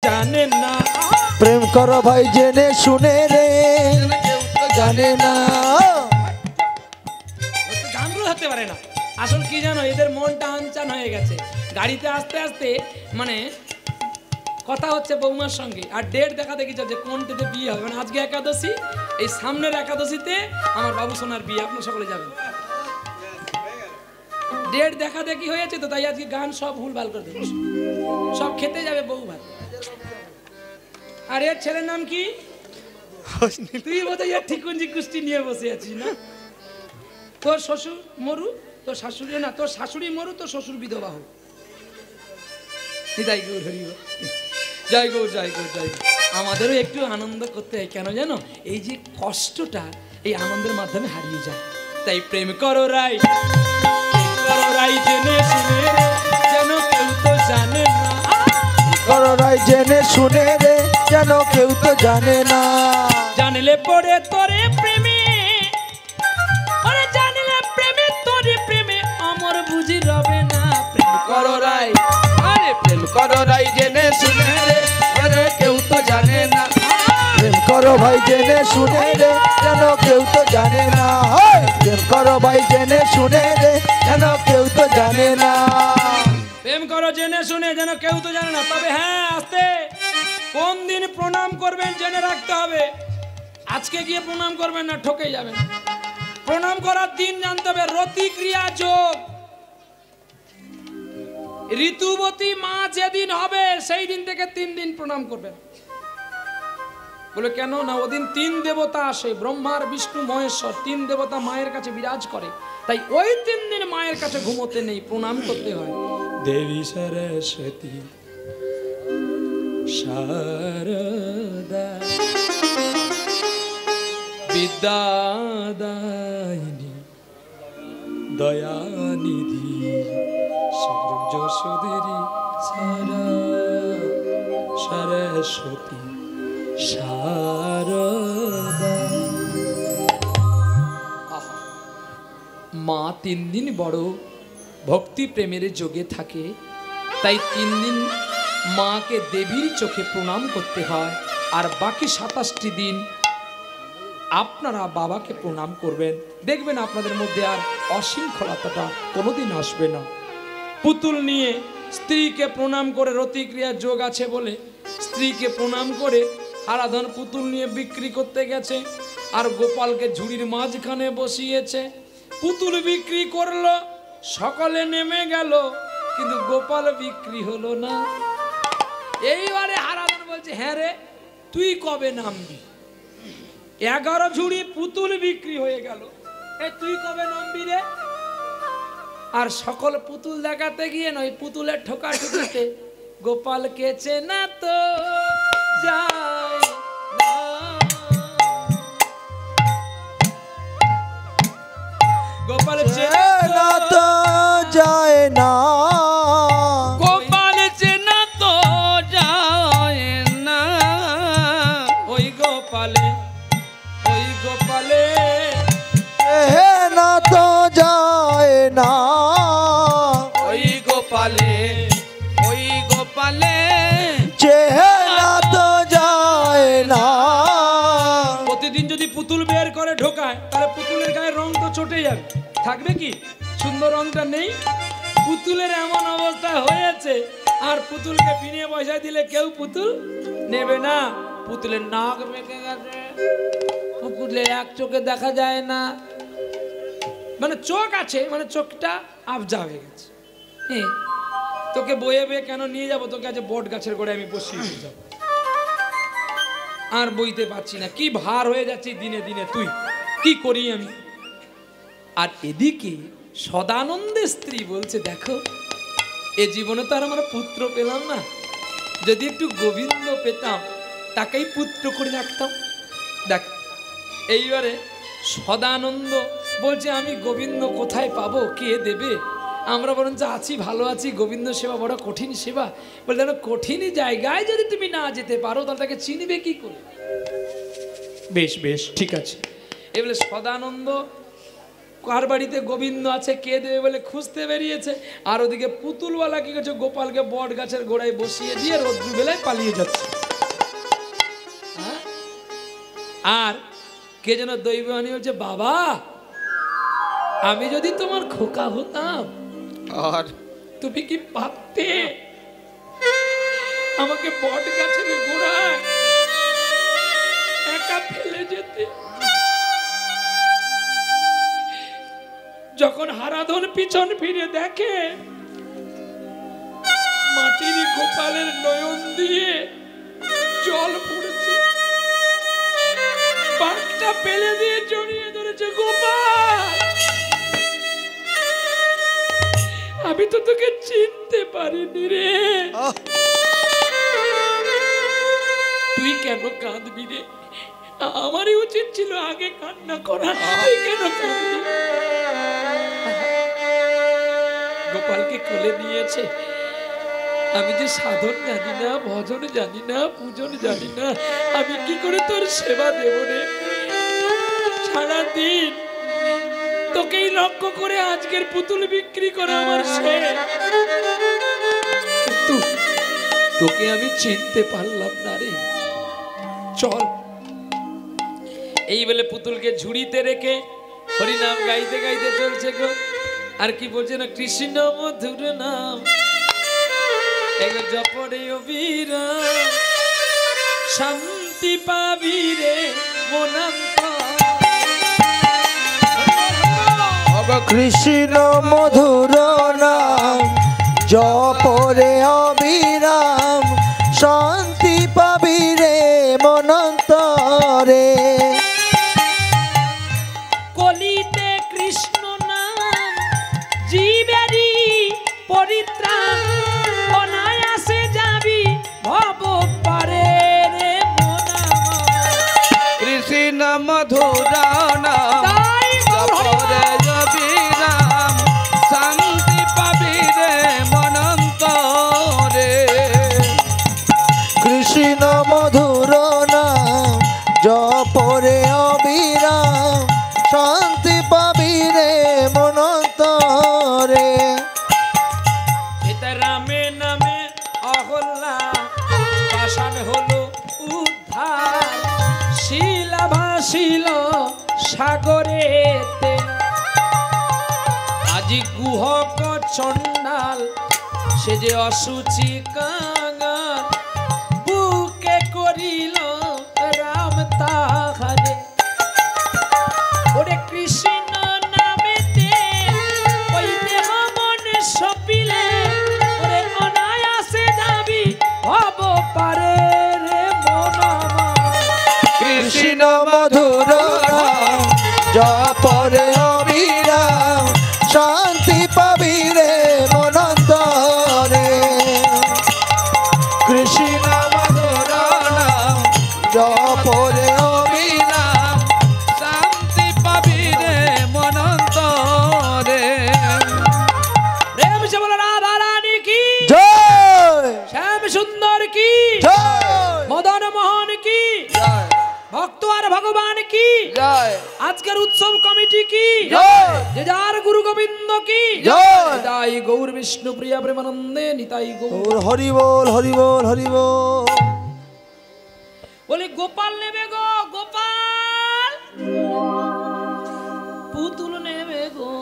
জানে না। প্রেম করো ভাই জেনে শুনে রে, কেউ তো জানে না। গানগুলো হতে পারে না। আসল কি জানো, এদের মনটা আনচান হয়ে গেছে। গাড়িতে আস্তে আস্তে মানে কথা হচ্ছে বৌমার সঙ্গে, আর ডেট দেখা দেখি চলছে কোন ডেটে বিয়ে হবে। মানে আজকে একাদশী, এই সামনের একাদশীতে আমার বাবু সোনার বিয়ে, আপনার সকলে যাবেন। ডেট দেখা দেখি হয়েছে তো, তাই আজকে গান সব ভুলভাল করে দিচ্ছে। সব খেতে যাবে বউ ভাত। আর এর ছেলের নাম কি? তুই বোধহয় ঠিকুঞ্জি কুষ্টি নিয়ে বসে আছিস না? তোর শ্বশুর মরু, তোর শাশুড়ি না, তোর শাশুড়ি মরু, তোর শ্বশুর বিধবা হোক। জয় গৌর হরি, জয় গৌর, জয় গৌর, জয় গৌর। আমাদেরও একটু আনন্দ করতে হয়, কেন জানো? এই যে কষ্টটা এই আনন্দের মাধ্যমে হারিয়ে যায়। তাই প্রেম করো রাই, করো রাই জেনে শুনে রে, যেন কেউ তো জানে না। করো রাই জেনে শুনে রে, যেন কেউ তো জানে না। জানলে পড়ে তোরে প্রেমে, ওরে জানলে প্রেমে তোরে প্রেমে অমর বুঝি রবে না। প্রেম করো রাই, আরে প্রেম করো রাই জেনে শুনে রে, আরে কেউ তো জানে না। প্রেম করো ভাই জেনে শুনে রে, যেন কেউ তো জানে না। প্রেম করো ভাই জেনে শুনে রে, যেন কেউ তো জানে না। প্রেম করো জেনে শুনে, যেন কেউ তো জানে না। তবে হ্যাঁ, আস্তে কোন দিন প্রণাম করবেন জেনে রাখতে হবে। আজকে গিয়ে প্রণাম করবেন না, ঠকে যাবেন। প্রণাম করার দিন জানতে হবে। রতিক্রিয়া যোগ, ঋতুবতী মা যেদিন হবে সেই দিন থেকে 3 দিন প্রণাম করবেন। বলে কেন না, ওদিন 3 দেবতা আসে, ব্রহ্মার বিষ্ণু মহেশ্বর 3 দেবতা মায়ের কাছে বিরাজ করে। তাই ওই 3 দিন মায়ের কাছে ঘুমোতে নেই, প্রণাম করতে হয়। দেবী সরস্বতী শারদা বিদ্যাদায়িনী দয়ানিধি সূর্যসুধরি সরস্বতী শারদা। মা 3 দিন বড় ভক্তি প্রেমের যোগে থাকে। তাই 3 দিন মাকে দেবীর চোখে প্রণাম করতে হয়। আর বাকি 27টি দিন আপনারা বাবাকে প্রণাম করবেন। দেখবেন আপনাদের মধ্যে আর অশৃঙ্খলতাটা কোনোদিন আসবে না। পুতুল নিয়ে স্ত্রীকে প্রণাম করে, রতিক্রিয়ার যোগ আছে বলে স্ত্রীকে প্রণাম করে আরাধন পুতুল নিয়ে বিক্রি করতে গেছে। আর গোপালকে ঝুড়ির মাঝখানে বসিয়েছে। পুতুল বিক্রি করলো, সকলে নেমে গেল, কিন্তু গোপাল বিক্রি হলো না। এইবারে হারাধন বলছে, হ্যাঁ রে, তুই কবে নামবি? 11 ঝুড়ি পুতুল বিক্রি হয়ে গেল, তুই কবে নামবি রে? আর সকল পুতুল দেখাতে গিয়ে নয়, পুতুলের ঠোকাঠুকিতে গোপাল কেচে না তো যায় না। গোপাল চেনা তো যায় না, গোপাল চেনা তো যায় না। ওই গোপালে, ওই গোপালে না তো যায় না। ওই গোপালে, ওই গোপালে চেহারা তো যায় না। প্রতিদিন যদি পুতুল বের করে ঢোকায়, তাহলে পুতুলের গায়ে রং তো চটে যাবে, থাকবে কি? সুন্দর রংটা নেই। পুতুলের এমন অবস্থা হয়েছে, আর পুতুলকে বিনে পয়সায় দিলে কেউ পুতুল নেবে না। পুতুলের নাক বেঁকে গেছে, পুতুলে এক চোখে দেখা যায় না। মানে চোখ আছে, মানে চোখটা আবজা হয়ে গেছে। তোকে বয়ে বয়ে কেন নিয়ে যাবো? তোকে আজ বট গাছের গোড়ায় আমি বসিয়ে দিয়ে যাবো। আর বইতে পারছি না, কি ভার হয়ে যাচ্ছে দিনে দিনে, তুই কি করি আমি। আর এদিকে সদানন্দের স্ত্রী বলছে, দেখো এ জীবনে তো আর আমরা পুত্র পেলাম না, যদি একটু গোবিন্দ পেতাম তাকেই পুত্র করে রাখতাম। দেখ, এইবারে সদানন্দ বলছে, আমি গোবিন্দ কোথায় পাবো, কে দেবে? আমরা বরঞ্চ আছি, ভালো আছি। গোবিন্দ সেবা বড় কঠিন সেবা। বলে দেখো, কঠিন জায়গায় যদি তুমি না যেতে পারো, তাহলে তাকে চিনবে কি করে? বেশ বেশ, ঠিক আছে। এবারে সদানন্দ কার বাড়িতে গোবিন্দ আছে কে দেবে বলে খুঁজতে বেরিয়েছে, আর ওদিকে পুতুলওয়ালা কি করছে, গোপালকে বট গাছের গোড়ায় বসিয়ে দিয়ে রোদ্দুর বেলায় পালিয়ে যাচ্ছে। আর কে যেন দৈবানী হচ্ছে, বাবা আমি যদি তোমার খোকা হতাম আর তুমি কি ভাবতে আমাকে বট গাছের গোড়ায় একা ফেলে যেতে? যখন হারাধন পিছন ফিরে দেখে মাটির গোপালের নয়ন দিয়ে জল পড়ছে, পাকটা ফেলে দিয়ে জড়িয়ে ধরেছে, গোপাল আমি তো তোকে চিনতে পারিনি রে, তুই কেন কাঁদবি রে? আমারই উচিত ছিল আগে কান্না করা, তুই কেন কাঁদবি? গোপালকে কোলে নিয়েছে। আমি যে সাধন জানি না, ভজন জানি না, পূজন জানি না, আমি কি করে তোর সেবা দেব রে? সারাদিন তোকেই লক্ষ্য করে আজকের পুতুল বিক্রি করা আমার শেষ, কিন্তু তোকে আমি চিনতে পারলাম না রে। চল। এই বলে পুতুলকে ঝুড়িতে রেখে হরিনাম গাইতে গাইতে চলছে গো। আর কি বলছে না, কৃষ্ণ মধুর নাম এগো জপরে অবিরাম, শান্তি পাবি রে মনান্ত। কৃষ্ণ মধুর নাম জপরে অবিরাম, শান্তি পাবি রে মনন্তরে। কলিতে কৃষ্ণ নাম জীবেরই পরিত্রাণ, অনায়াসে যাবি ভব পারে রে মনা। কৃষ্ণ মধুর নাম জপরে অবিরাম, শান্তি পাবি রে মনন্তরে। কৃষ্ণ মধুর নাম জপরে অবিরাম, শান্তি পাবি রে মনন্তরে। রামে নামে অহল্লা পাষাণ হলো উদ্ধার, শিলা ভাসিল সাগরেতে। আজি গুহক চণ্ডাল সে যে অসুচি কাঙাল, বুকে করিল রাম তাহারে। ওরে কৃষ্ণ নামেতে ওই দেহ মনে সপিলে, ওরে অনায়াসে যাবি ভব পারে রে মনা। কৃষ্ণ মধুর নাম জপরে অবিরাম, শান্তি পাবি রে মনন্তরে। কৃষ্ণ মধুর নাম জপরে অবিরাম, শান্তি পাবি রে মনন্তরে। প্রেম সে বলো রাধা রানী কি জয়, শ্যাম সুন্দর কি জয়, মদন মোহন কি, জয়, ভক্ত আর ভগবান কি, জয়, আজকের উৎসব কমিটি কি, জয়, যে যার গুরু গোবিন্দ কি, জয়। নিতাই গৌর বিষ্ণু প্রিয়া প্রেমানন্দে নিতাই গৌর। হরি বল, হরি বল, হরি বল। বলে গোপাল নেবে গো, গোপাল পুতুল নেবে গো,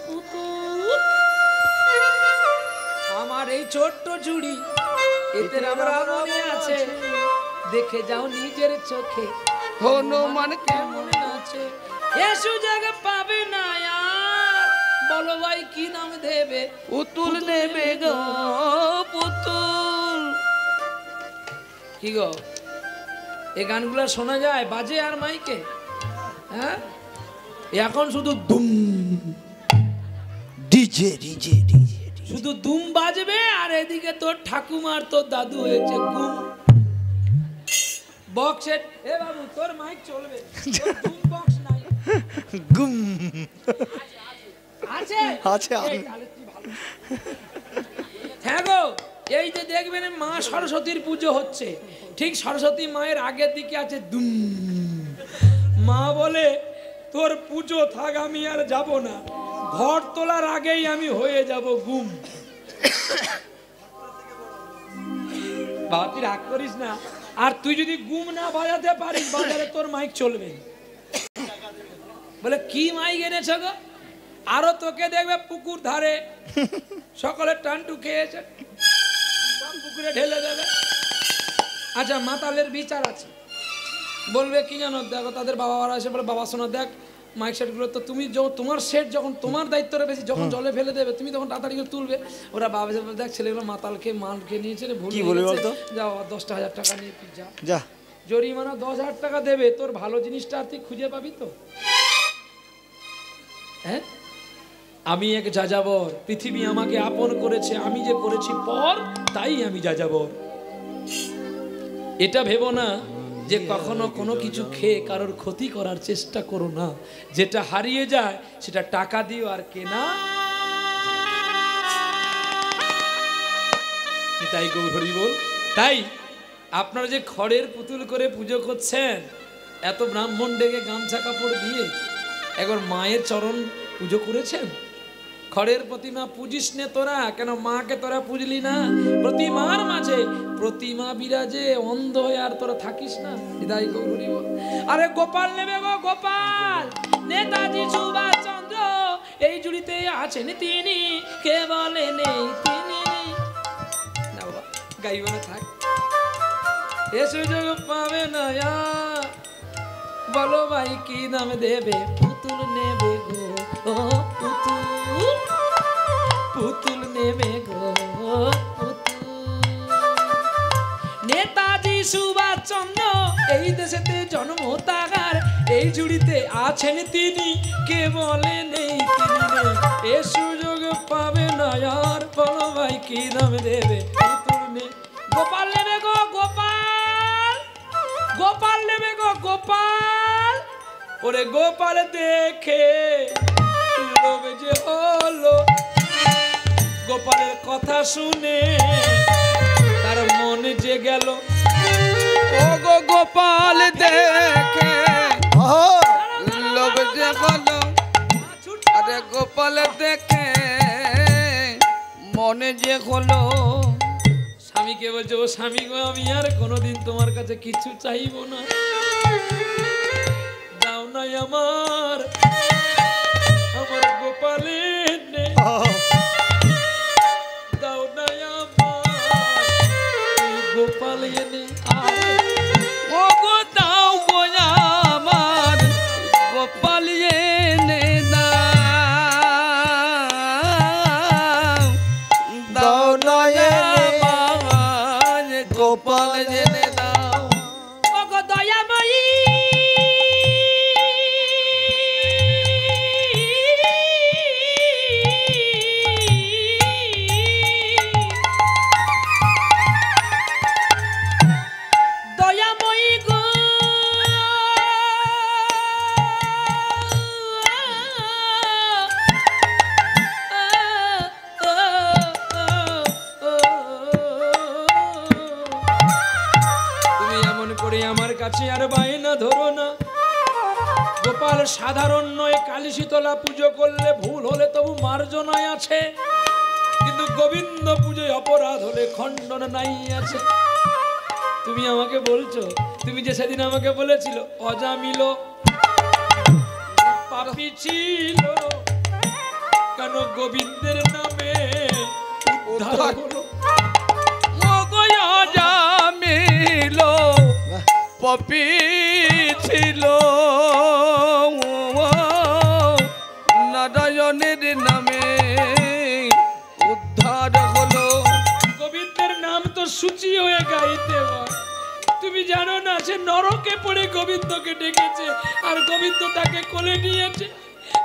পুতুল। আমার এই ছোট্ট চুড়ি এতে রামরাবণী আছে, দেখে যাও নিজের চোখে হনুমান কেমন নাচে। এ সুযোগ পাবে না আর, বলো ভাই কি নাম দেবে? পুতুল নেবে গো, পুতুল। কি গো এই গানগুলো শোনা যায় বাজে আর মাইকে? হ্যাঁ এখন শুধু দুম ডিজে ডিজে ডিজে শুধু দুম বাজবে, আর এদিকে তোর ঠাকুমার তোর দাদু হয়েছে গুম। বক্সের এ বাবু তোর মাইক চলবে, তোর দুম বক্স নাই। গুম আছে আছে এই তাহলে তুই ভালো। হ্যাঁ গো এই যে দেখবেন মা সরস্বতীর পুজো হচ্ছে, ঠিক সরস্বতী মায়ের আগের দিকে আছে দুম। মা বলে তোর পুজো থাক, আমি আর যাব না। ঘর তোলার আগেই আমি হয়ে যাব গুম। বাবা তুই রাগ করিস না, আর তুই যদি গুম না বাজাতে পারিস বাজারে তোর মাইক চলবে। বলে কি মাইক এনেছ গো? আরো তোকে দেখবে পুকুর ধারে সকলে টান্টু খেয়েছে, পুকুরে ঢেলে দেবে। আচ্ছা মাতালের বিচার আছে, বলবে কি জানো, দেখো তাদের বাবা মারা এসে বলে বাবা শোনো দেখ মাইক সেটগুলো তো তুমি তোমার সেট যখন তোমার দায়িত্বটা বেশি, যখন জলে ফেলে দেবে তুমি তখন তাড়াতাড়ি করে তুলবে। ওরা বাবা দেখ ছেলেগুলো মাতালকে মালকে নিয়েছে, ভুল যাও 10,000 টাকা নিয়ে যা, জরিমানা 10,000 টাকা দেবে, তোর ভালো জিনিসটা আর তুই খুঁজে পাবি তো? হ্যাঁ, আমি এক যাযাবর, পৃথিবী আমাকে আপন করেছে, আমি যে করেছি পর তাই আমি যাযাবর। এটা ভেবো না যে কখনো কোনো কিছু খেয়ে কারোর ক্ষতি করার চেষ্টা করো না। যেটা হারিয়ে যায় সেটা টাকা দিও আর কেনা। তাই গৌরী বল, তাই আপনারা যে খড়ের পুতুল করে পুজো করছেন, এত ব্রাহ্মণ ডেকে গামছা কাপড় দিয়ে একবার মায়ের চরণ পুজো করেছেন? খড়ের প্রতিমা পুজিস নে তোরা, কেন মাকে তোরা পুজলি না? প্রতিমার মাঝে প্রতিমা বিরাজে, অন্ধ হয়ে আর তোরা থাকিস না। হৃদয় গৌরী বল, আরে গোপাল নেবে গো গোপাল, নেতাজি সুভাষ চন্দ্র এই জুড়িতে আছেন তিনি, কে বলে নেই তিনি। না বাবা গাইব না, থাক, এ সুযোগ পাবে না। বলো ভাই কি দাম দেবে? পুতুল নেবে গো, ও পুতুল, পুতুল নেবে গো পুতুল। নেতাজি সুভাষ চন্দ্র এই দেশেতে জন্ম তাগার, এই জুড়িতে আছেন তিনি, কে বলে নেই তিনি। এ সুযোগ পাবে না আর, বলো ভাই কি দাম দেবে? পুতুল নে, গোপাল নেবে গো গোপাল, গোপাল নেবে গো গোপাল। ওরে গোপাল দেখে লোভ যে হলো, গোপালের কথা শুনে তার মনে যে গেল। ও গো গোপাল দেখে লোভ যে হলো, আরে গোপাল দেখে মনে যে হলো। স্বামীকে বলছে, ও স্বামী গো আমি আর কোনোদিন তোমার কাছে কিছু চাইবো না, দাও নাই আমার আমার গোপালের নে, দাও নাই আমার গোপাল এনে। ও গো দাও গো আমার গোপাল এনে দাও নয় গোপাল এনে দাও। ও গো দয়াময়ী, দয়াময়ী গো, তুমি এমন করে আমার কাছে আর বায়না ধরো না। গোপাল সাধারণ নয়, কালী শীতলা পুজো করলে ভুল হলে তবু মার্জনায় আছে, কিন্তু গোবিন্দ পুজোয় অপরাধ হলে খণ্ডন নাই আছে। তুমি আমাকে বলছো, তুমি যে সেদিন আমাকে বলেছিল অজামিল পাপী ছিল, কেন গোবিন্দের নামে উদ্ধার হলো। অজামিল পাপী ছিল, নারায়ণের নামে উদ্ধার হলো। গোবিন্দের নাম তো সূচি হয়ে গাইতে হয়। তুমি জানো না সে নরকে পড়ে গোবিন্দকে ডেকেছে, আর গোবিন্দ তাকে কোলে নিয়েছে।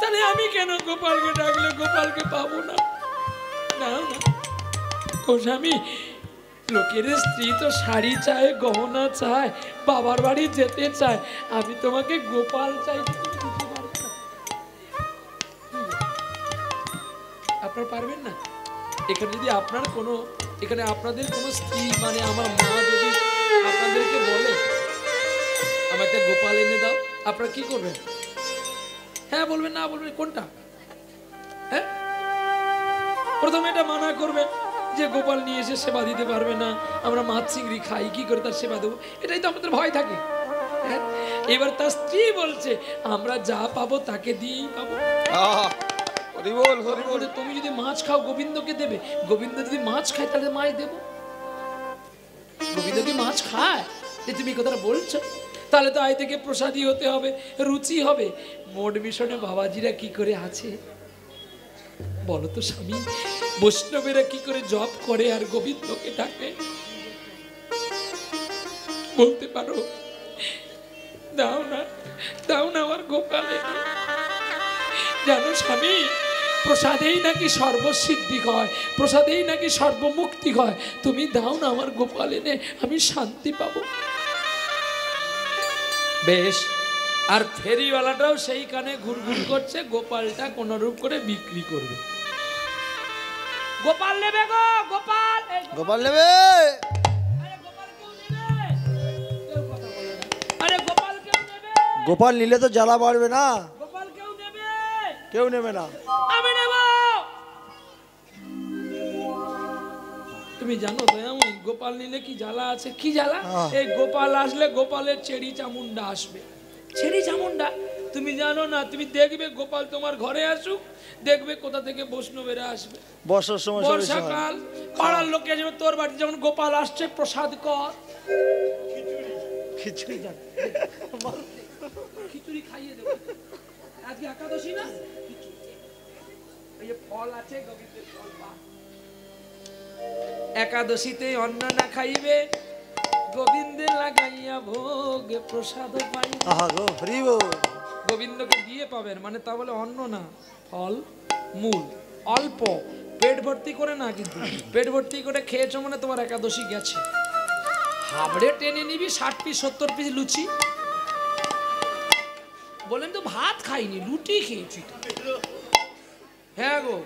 তাহলে আমি কেন গোপালকে ডাকলে গোপালকে পাবো না? না না গোস্বামী, লোকের স্ত্রী তো শাড়ি চায়, গহনা চায়, বাবার বাড়ি যেতে চায়, আমি তোমাকে গোপাল চাই, তুমি দিতে পারবে না। আপনারা পারবেন না? এখানে যদি আপনার কোনো, এখানে আপনাদের কোনো স্ত্রী মানে আমার মা যদি আপনাদেরকে বলে আমাকে গোপাল এনে দাও, আপনারা কি করবেন? হ্যাঁ বলবে না বলবে, কোনটা? হ্যাঁ, প্রথমে এটা মানা করবে যে গোপাল নিয়ে এসে সেবা দিতে পারবে না, আমরা মাছ চিংড়ি খাই, কি করে তার সেবা দেবো, এটাই তো আমাদের ভয় থাকে। হ্যাঁ, এবার তার স্ত্রী বলছে আমরা যা পাবো তাকে দিয়েই পাবো। তুমি যদি মাছ খাও গোবিন্দকে দেবে, গোবিন্দ যদি মাছ খায় তাহলে মাছ দেবো। গোবিন্দ কি মাছ খায় যে তুমি কথাটা বলছো? তাহলে তো আয় থেকে প্রসাদী হতে হবে, রুচি হবে। মোট মিশনে বাবাজিরা কি করে আছে বলো তো স্বামী? বৈষ্ণবেরা কি করে জপ করে আর গোবিন্দকে ডাকে বলতে পারো? দাও না, দাও না আমার গোপালে। জানো স্বামী, প্রসাদেই নাকি সর্বসিদ্ধি হয়, প্রসাদেই নাকি সর্বমুক্তি হয়। তুমি দাও না আমার গোপাল এনে, আমি শান্তি পাবো। বেশ, আর ফেরিওয়ালাটাও সেই কানে ঘুরঘুর করছে, গোপালটা কোন রূপ করে বিক্রি করবে। গোপাল নেবে গো, গোপাল, গোপাল নেবে। আরে গোপাল কেউ নেবে? গোপাল নিলে তো জ্বালা বাড়বে না। গোপাল কেউ নেবে? কেউ নেবে না। আমি নেব। তুমি জানো তো আমি গোপাল নিলে কি জ্বালা আছে? কি জ্বালা? এই গোপাল আসলে গোপালের চেরি চামুন্ডা আসবে। চেরি চামুন্ডা তুমি জানো না? তুমি দেখবে গোপাল তোমার ঘরে আসুক, দেখবে কোথা থেকে বৈষ্ণবেরা আসবে। বর্ষার সময়, বর্ষাকাল, পাড়ার লোকে আসবে তোর বাড়ি, যেমন গোপাল আসছে প্রসাদ কর, খিচুড়ি খিচুড়ি খাইয়ে দেবো। আজকে একাদশী না, এই যে ফল আছে গোবিন্দের ফল, একাদশীতে অন্ন না খাইবে, গোবিন্দের লাগাইয়া ভোগ প্রসাদ পাই। গোবিন্দকে দিয়ে পাবেন মানে তা বলে অন্ন না, ফল মূল, অল্প পেট ভর্তি করে না, কিন্তু পেট ভর্তি করে খেয়েছো মানে তোমার একাদশী গেছে। হাবড়ে টেনে নিবি 60 পিস 70 পিস লুচি, বলেন তো ভাত খাইনি, লুটি খেয়েছি। হ্যাঁ গো,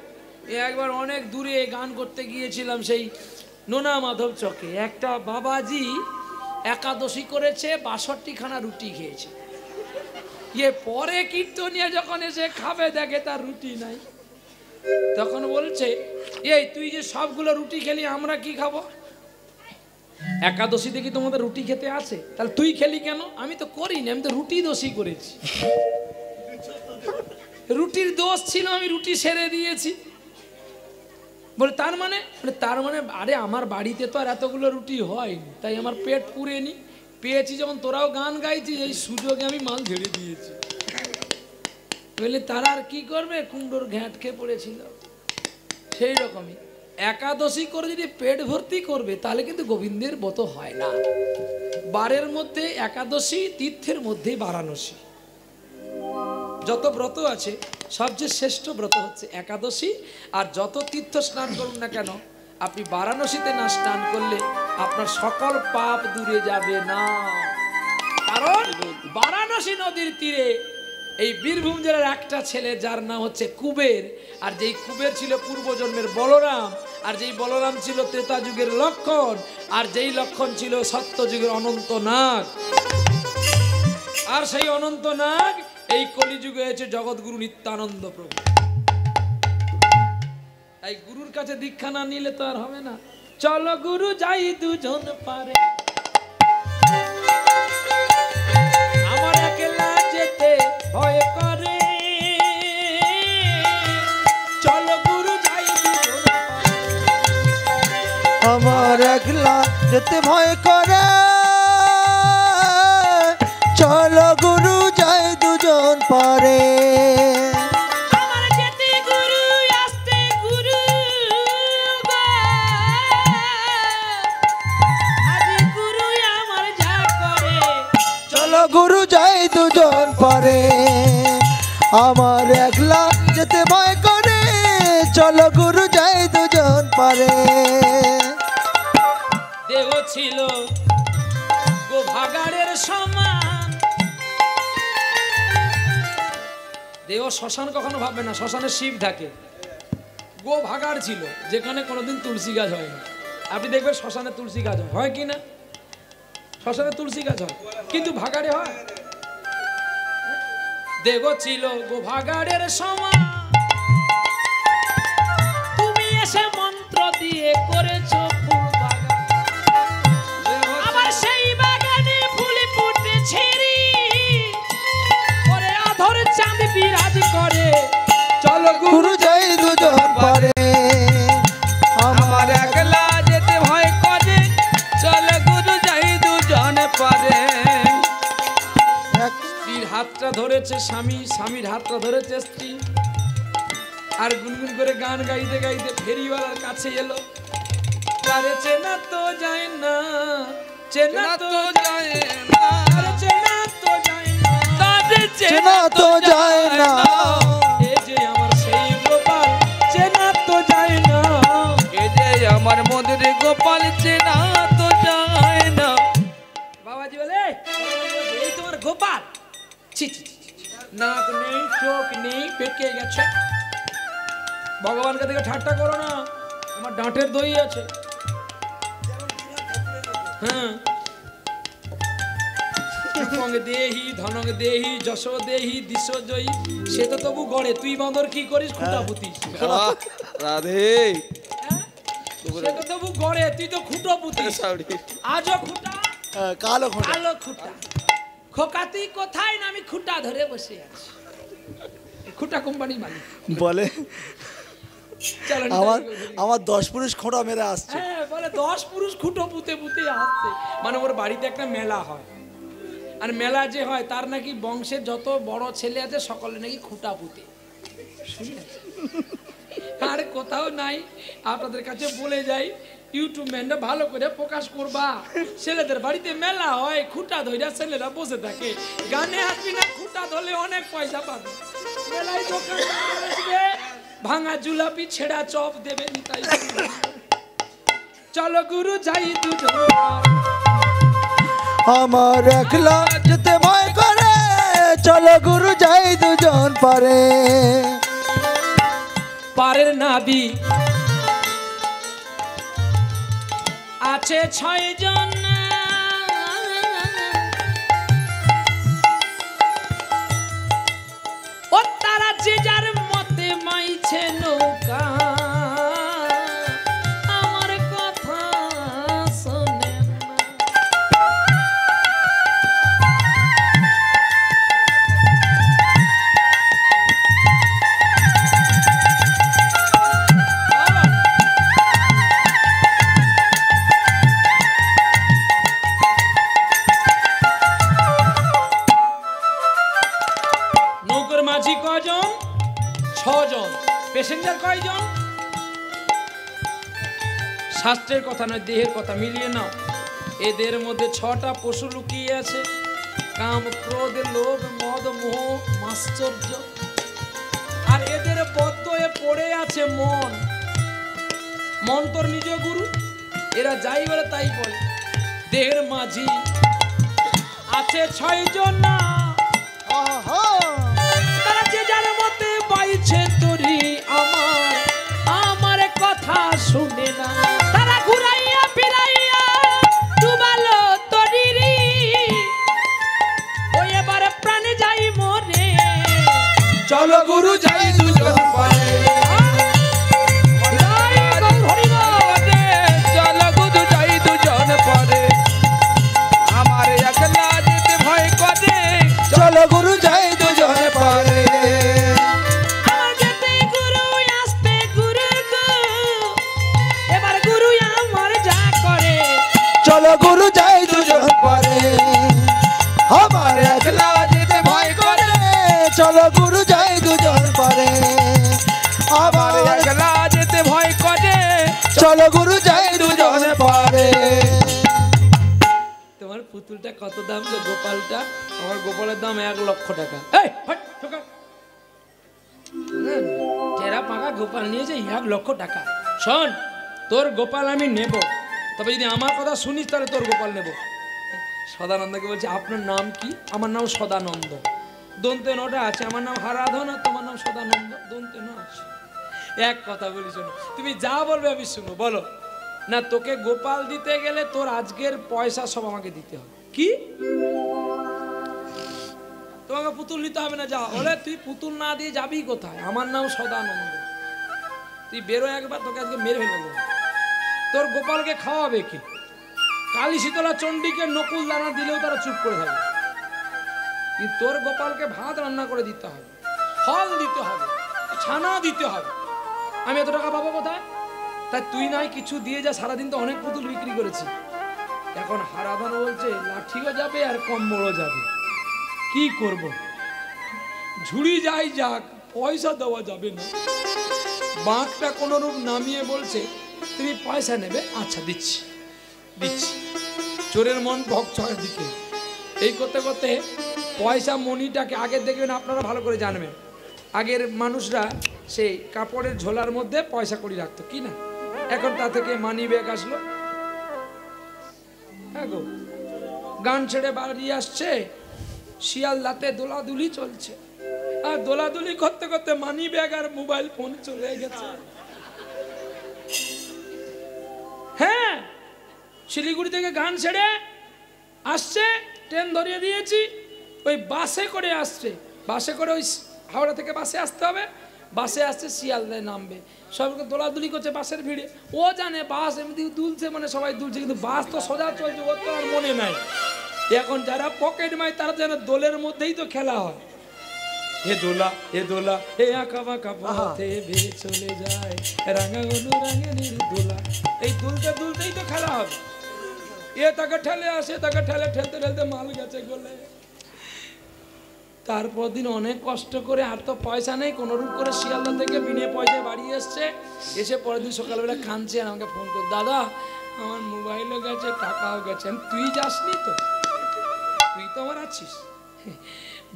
একবার অনেক দূরে গান করতে গিয়েছিলাম, সেই নোনা মাধব চকে একটা বাবাজি একাদশী করেছে, 62 খানা রুটি খেয়েছে। পরে কীর্তনিয়া যখন এসে খাবে দেখে তার রুটি নাই, তখন বলছে এই তুই যে সবগুলো রুটি খেলি, আমরা কি খাবো? একাদশী দেখি তোমাদের রুটি খেতে আছে, তাহলে তুই খেলি কেন? আমি তো করিনি, আমি তো রুটি দোষী করেছি। রুটির দোষ ছিল, আমি রুটি সেরে দিয়েছি। বলে তার মানে? আরে আমার বাড়িতে তো আর এতগুলো রুটি হয়নি, তাই আমার পেট পুরেনি, পেয়েছি যখন তোরাও গান গাইছিস এই সুযোগে আমি মাল ঝেড়ে দিয়েছি। বলে তারা আর কি করবে, কুমড়োর ঘ্যাঁট খেয়ে পড়েছিল। সেই রকমই একাদশী করে যদি পেট ভর্তি করবে তাহলে কিন্তু গোবিন্দের ব্রত হয় না। বারের মধ্যে একাদশী, তীর্থের মধ্যে বারাণসী। যত ব্রত আছে সবচেয়ে শ্রেষ্ঠ ব্রত হচ্ছে একাদশী। আর যত তীর্থ স্নান করুন না কেন, আপনি বারাণসীতে না স্নান করলে আপনার সকল পাপ দূরে যাবে না। কারণ বারাণসী নদীর তীরে এই বীরভূম জেলার একটা ছেলে, যার নাম হচ্ছে কুবের, আর যেই কুবের ছিল পূর্বজন্মের বলরাম, আর যেই বলরাম ছিল ত্রেতা যুগের লক্ষণ, আর যেই লক্ষণ ছিল সত্য যুগের অনন্ত নাগ, আর সেই অনন্ত নাগ এই কলিযুগে হয়েছে জগৎগুরু নিত্যানন্দ প্রভু। তাই গুরুর কাছে দীক্ষা না নিলে তো আর হবে না। চলো গুরু যাই দুজন পারে, আমার একলা যেতে ভয় করে, চলো গুরু যাই দুজন পারে, আমার একলা যেতে ভয় করে, চলো গুরু যাই দুজন পারে। আমার যেতে গুরু আসতে গুরু, আজ গুরু আমার যা করে, চলো গুরু যাই দুজন পারে, আমার একলা যেতে ভয় করে, চলো গুরু যাই দুজন পারে। দেহ ছিল গোভাগাড়ের সমান, দেহ শ্মশান কখনো ভাববে না, শ্মশানে শিব থাকে। গোভাগাড় ছিল যেখানে কোনোদিন তুলসী গাছ হয় না। আপনি দেখবেন শ্মশানে তুলসী গাছ হয় কি না? শ্মশানে তুলসী গাছ হয়, কিন্তু ভাগাড়ে হয়। দেখো ছিল গোভাগাড়ের সময়, তুমি এসে মন্ত্র দিয়ে করেছো ফুল বাগান, আবার সেই বাগানে ফুল ফুটেছে রে, ওরে আধর চাঁদ বিরাজ করে। চলো গুরু যাই দুজন পারে, আমার একলা যেতে ভয় করে, চলো গুরু যাই দুজন পারে। স্ত্রীর হাতটা ধরেছে স্বামী, স্বামীর হাতটা ধরেছে স্ত্রী, আর গুনগুন করে গান গাইতে গাইতে ফেরিওয়ালার কাছে এলো। তারে চেনা তো যায় না, চেনা তো যায় না, আরে চেনা তো যায় না, তারে চেনা তো যায় না, এ যে আমার সেই গোপাল, চেনা তো যায় না, এ যে আমার মধুর গোপাল, চেনা তো যায় না। বাবাজি বলে এই তোমার গোপাল, ছি ছি ছি, নাক নেই চোখ নেই পেকে গেছে। ভগবানকে দেখে ঠাট্টা করো না, আমার ডাঁটের দই আছে। হ্যাঁ, দেহি ধনক দেহি যশ দেহি দিশ জয়ী, সে তো তবু গড়ে, তুই বাঁদর কি করিস খুঁটা পুতিস। রাধে সে তো তবু গড়ে, তুই তো খুঁটো পুতিস। আজও খুঁটা, কালো খোঁটা। কালো খুঁটা। খোকা তুই কোথায় না, আমি খুঁটা ধরে বসে আছি। খুঁটা কোম্পানির মালিক বলে চলো আমার 10 পুরুষ খোঁটা মেরে আসছে। হ্যাঁ, বলে 10 পুরুষ খুঁটো পুঁতে পুঁতে আসছে। মানে ওর বাড়িতে একটা মেলা হয়, আর মেলা যে হয় তার নাকি বংশের যত বড় ছেলে আছে সকলে নাকি খুঁটা পুঁতে। আর কোথাও নাই, আপনাদের কাছে বলে যাই, ইউটিউব ম্যানটা ভালো করে প্রকাশ করবা। ছেলেদের বাড়িতে মেলা হয়, খুঁটা ধইরা ছেলেরা বসে থাকে, গানে আসবি না, খুঁটা ধরলে অনেক পয়সা পাবে। মেলায় দোকান আসবে, ভাঙা জুলাপি ছেঁড়া চপ দেবে নিতাই। চলো গুরু যাই দুজন, আমার একলা যেতে ভয় করে, চলো গুরু যাই দুজন পারে। পারের নাবি আছে 6 জন, ও তারা যে যার মতে মাইছে নৌকা, আমার কথা শোনে না। নৌকর মাঝি কয়জন? 6 জন। প্যাসেঞ্জার কয়জন? শাস্ত্রের কথা নয়, দেহের কথা মিলিয়ে নাও। এদের মধ্যে 6টা পশু লুকিয়ে আছে, কাম ক্রোধ লোভ মদ মোহ মাশ্চর্য, আর এদের বদ্ধ হয়ে পড়ে আছে মন। মন তোর নিজ গুরু, এরা যাই বলে তাই বলে। দেহের মাঝি আছে 6 জন, না তারা যে যার মতে বাইছে তোরি, আমার আমার কথা শুনে না। তারা ঘুরাইয়া ফিরাইয়া ডুবালো তোরি রে, ওই এবারে প্রাণে যাই মরে। চলো গুরু যাই দুজন পারে, চলো গুরু যাই দুজন পারে। আমার একলা যেতে ভয় করে, চলো গুরু যাই দুজন পারে। আমার যেতে গুরু আসতে গুরু গো, এবার গুরু আমার যা করে। চলো গুরু যাই দুজন পারে, আমার একলা যেতে ভয় করে, চলো গুরু যাই দুজন পারে। আমার একলা যেতে ভয় করে, চলো গুরু যাই দুজন পারে। তোমার পুতুলটা কত দাম গো? গোপালটা? আমার গোপালের দাম 1 লক্ষ টাকা। এই হট ঠোকা, টেরা পাকা গোপাল নিয়েছে 1 লক্ষ টাকা। শোন, তোর গোপাল আমি নেব, তবে যদি আমার কথা শুনিস তাহলে তোর গোপাল নেব। সদানন্দকে বলছে আপনার নাম কি? আমার নাম সদানন্দ। দন্তে নটা আছে, আমার নাম হারাধন, আর তোমার নাম সদানন্দ, দন্তে ন আছে। এক কথা বলি শোনো, তুমি যা বলবে আমি শুনো। বলো না, তোকে গোপাল দিতে গেলে তোর আজকের পয়সা সব আমাকে দিতে হবে। কি তোমাকে পুতুল নিতে হবে না, যা। বলে তুই পুতুল না দিয়ে যাবি কোথায়? আমার নাম সদানন্দ, তুই বেরো একবার, তোকে আজকে মেরে ফেলবো। তোর গোপালকে খাওয়াবে কি? কালী শীতলা চণ্ডীকে নকুল দানা দিলেও তারা চুপ করে থাকবে, কিন্তু তোর গোপালকে ভাত রান্না করে দিতে হবে, ফল দিতে হবে, ছানা দিতে হবে। আমি এত টাকা পাবো কোথায়? তাই তুই নাই কিছু দিয়ে যা, সারাদিন তো অনেক পুতুল বিক্রি করেছি। এখন হারাধন বলছে লাঠিও যাবে আর কম্বলও যাবে, কি করব? ঝুড়ি যাই যাক, পয়সা দেওয়া যাবে না। বাঁকটা কোনো রূপ নামিয়ে বলছে তুমি পয়সা নেবে? আচ্ছা দিচ্ছি দিচ্ছি। চোরের মন ভক্তের দিকে। এই করতে করতে পয়সা মনিটাকে, আগে দেখবেন আপনারা ভালো করে জানবেন, আগের মানুষরা সেই কাপড়ের ঝোলার মধ্যে পয়সা কড়ি রাখতো কি না, এখন তা থেকে মানি ব্যাগ আসলো। হ্যাঁ গো, গান ছেড়ে বাড়ি আসছে, শিয়ালদাতে দোলাদুলি চলছে, আর দোলাদুলি করতে করতে মানি ব্যাগ আর মোবাইল ফোন চলে গেছে। হ্যাঁ, শিলিগুড়ি থেকে গান ছেড়ে আসছে, ট্রেন ধরিয়ে দিয়েছি, ওই বাসে করে আসছে, বাসে করে ওই হাওড়া থেকে বাসে আসতে হবে, বাসে আসছে শিয়ালদায় নামবে, সবাইকে দোলাদুলি করছে বাসের ভিড়ে। ও জানে বাস এমনি দুলছে মানে সবাই দুলছে, কিন্তু বাস তো সোজা চলছে, ওর তো আর মনে নাই। এখন যারা পকেট মাই তারা যেন দোলের মধ্যেই তো খেলা হয়, হে দোলা হে দোলা হে আঁকা বাঁকা পথে ভেসে চলে যায় রাঙা অনুরাঙের দোলা, এই দুলতে দুলতেই তো খেলা হবে। এ তাকে ঠেলে আসে, তাকে ঠেলে ঠেলতে ঠেলতে মাল গেছে গলে। তারপর দিন অনেক কষ্ট করে, আর তো পয়সা নেই, কোনো রূপ করে শিয়ালদা থেকে বিনে পয়সায় বাড়ি এসছে। এসে পরের দিন সকালবেলা কাঁদছে, আর আমাকে ফোন করে, দাদা আমার মোবাইলও গেছে, টাকাও গেছে। তুই যাসনি তো, তুই তো আমার আছিস।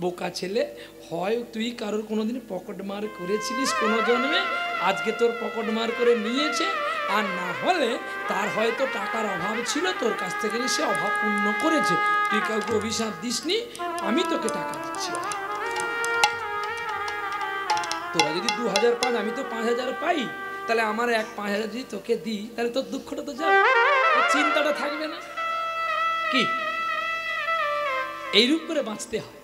বোকা ছেলে, হয় তুই কারোর কোনোদিন পকেট মার করেছিলিস কোনো জন্মে, আজকে তোর পকেট মার করে নিয়েছে, আর না হলে তার হয়তো টাকার অভাব ছিল, তোর কাছ থেকে সে অভাব পূর্ণ করেছে। তুই কাউকে অভিশাপ দিসনি, আমি তোকে টাকা দিচ্ছি। তোরা যদি 2000 পান, আমি তো 5000 পাই, তাহলে আমার 5,000 যদি তোকে দিই, তাহলে তোর দুঃখটা তো যাবে, চিন্তাটা থাকবে না। কি এইরূপ করে বাঁচতে হয়।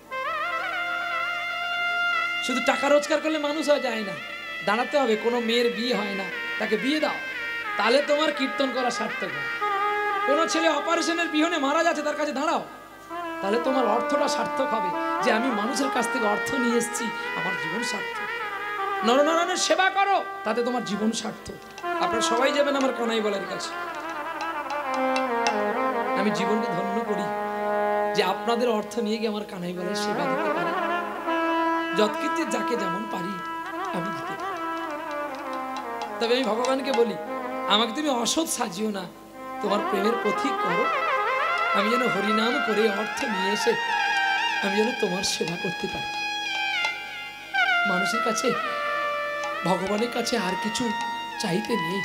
শুধু টাকা রোজগার করলে মানুষ হয়ে যায় না, দাঁড়াতে হবে। কোনো মেয়ের বিয়ে হয় না, তাকে বিয়ে দাও, তাহলে তোমার কীর্তন করা সার্থক হয়। কোনো ছেলে অপারেশনের বিহনে মারা যাচ্ছে, তার কাছে দাঁড়াও, তাহলে তোমার অর্থটা সার্থক হবে, যে আমি মানুষের কাছ থেকে অর্থ নিয়ে এসেছি, আমার জীবন সার্থক। নরনারায়ণের সেবা করো, তাতে তোমার জীবন সার্থক। আপনারা সবাই যাবেন আমার কানাই বলার কাছে। আমি জীবনকে ধন্য করি যে আপনাদের অর্থ নিয়ে গিয়ে আমার কানাই বলার সেবা দিতে পারি। যৎকৃত্যে যাকে যেমন পারি আমি দিতে পারি। তবে আমি ভগবানকে বলি, আমাকে তুমি অসৎ সাজিও না, তোমার প্রেমের পথিক করো। আমি যেন হরিনাম করে অর্থ নিয়ে এসে আমি যেন তোমার সেবা করতে পারি। মানুষের কাছে, ভগবানের কাছে আর কিছু চাইতে নেই।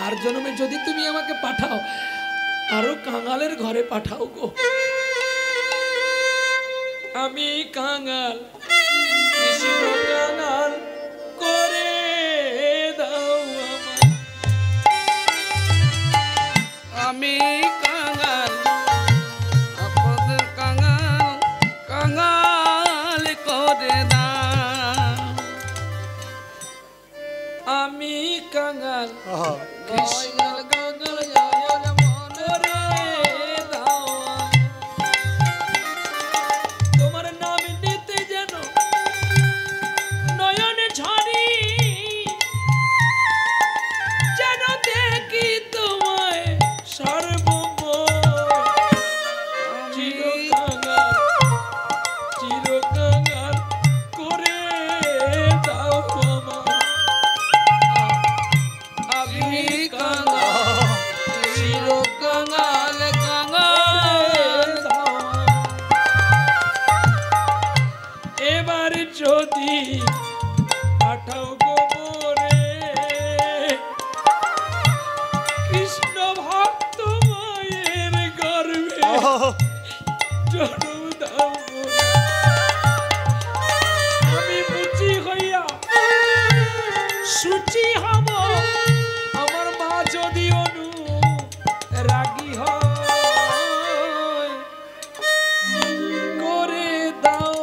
আর জন্মে যদি তুমি আমাকে পাঠাও, আরো কাঙালের ঘরে পাঠাও গো। আমি কাঙাল, কৃষ্ণ কাঙাল করে দাও আমায়। আমি কাঙাল, আপনাদের কাঙাল, কাঙাল করে দাও। আমি কাঙাল, কৃষ্ণ কাঙাল করে দাও। তোমার নাম নিতে যেন নয়নে ঝরি, যেন দেখি তোমায় সর্বময়। চির কাঙাল করে দাও আমায়। আমি কাঙাল, চির কাঙাল, কাঙাল দাও। এবার যদি পাঠাও গোবরে, কৃষ্ণ ভক্ত মায়ের গর্ভে জন্ম দাও। আমি মুচি হইয়া সুচি হব, আমার মা যদি অনু রাগী হয়, করে দাও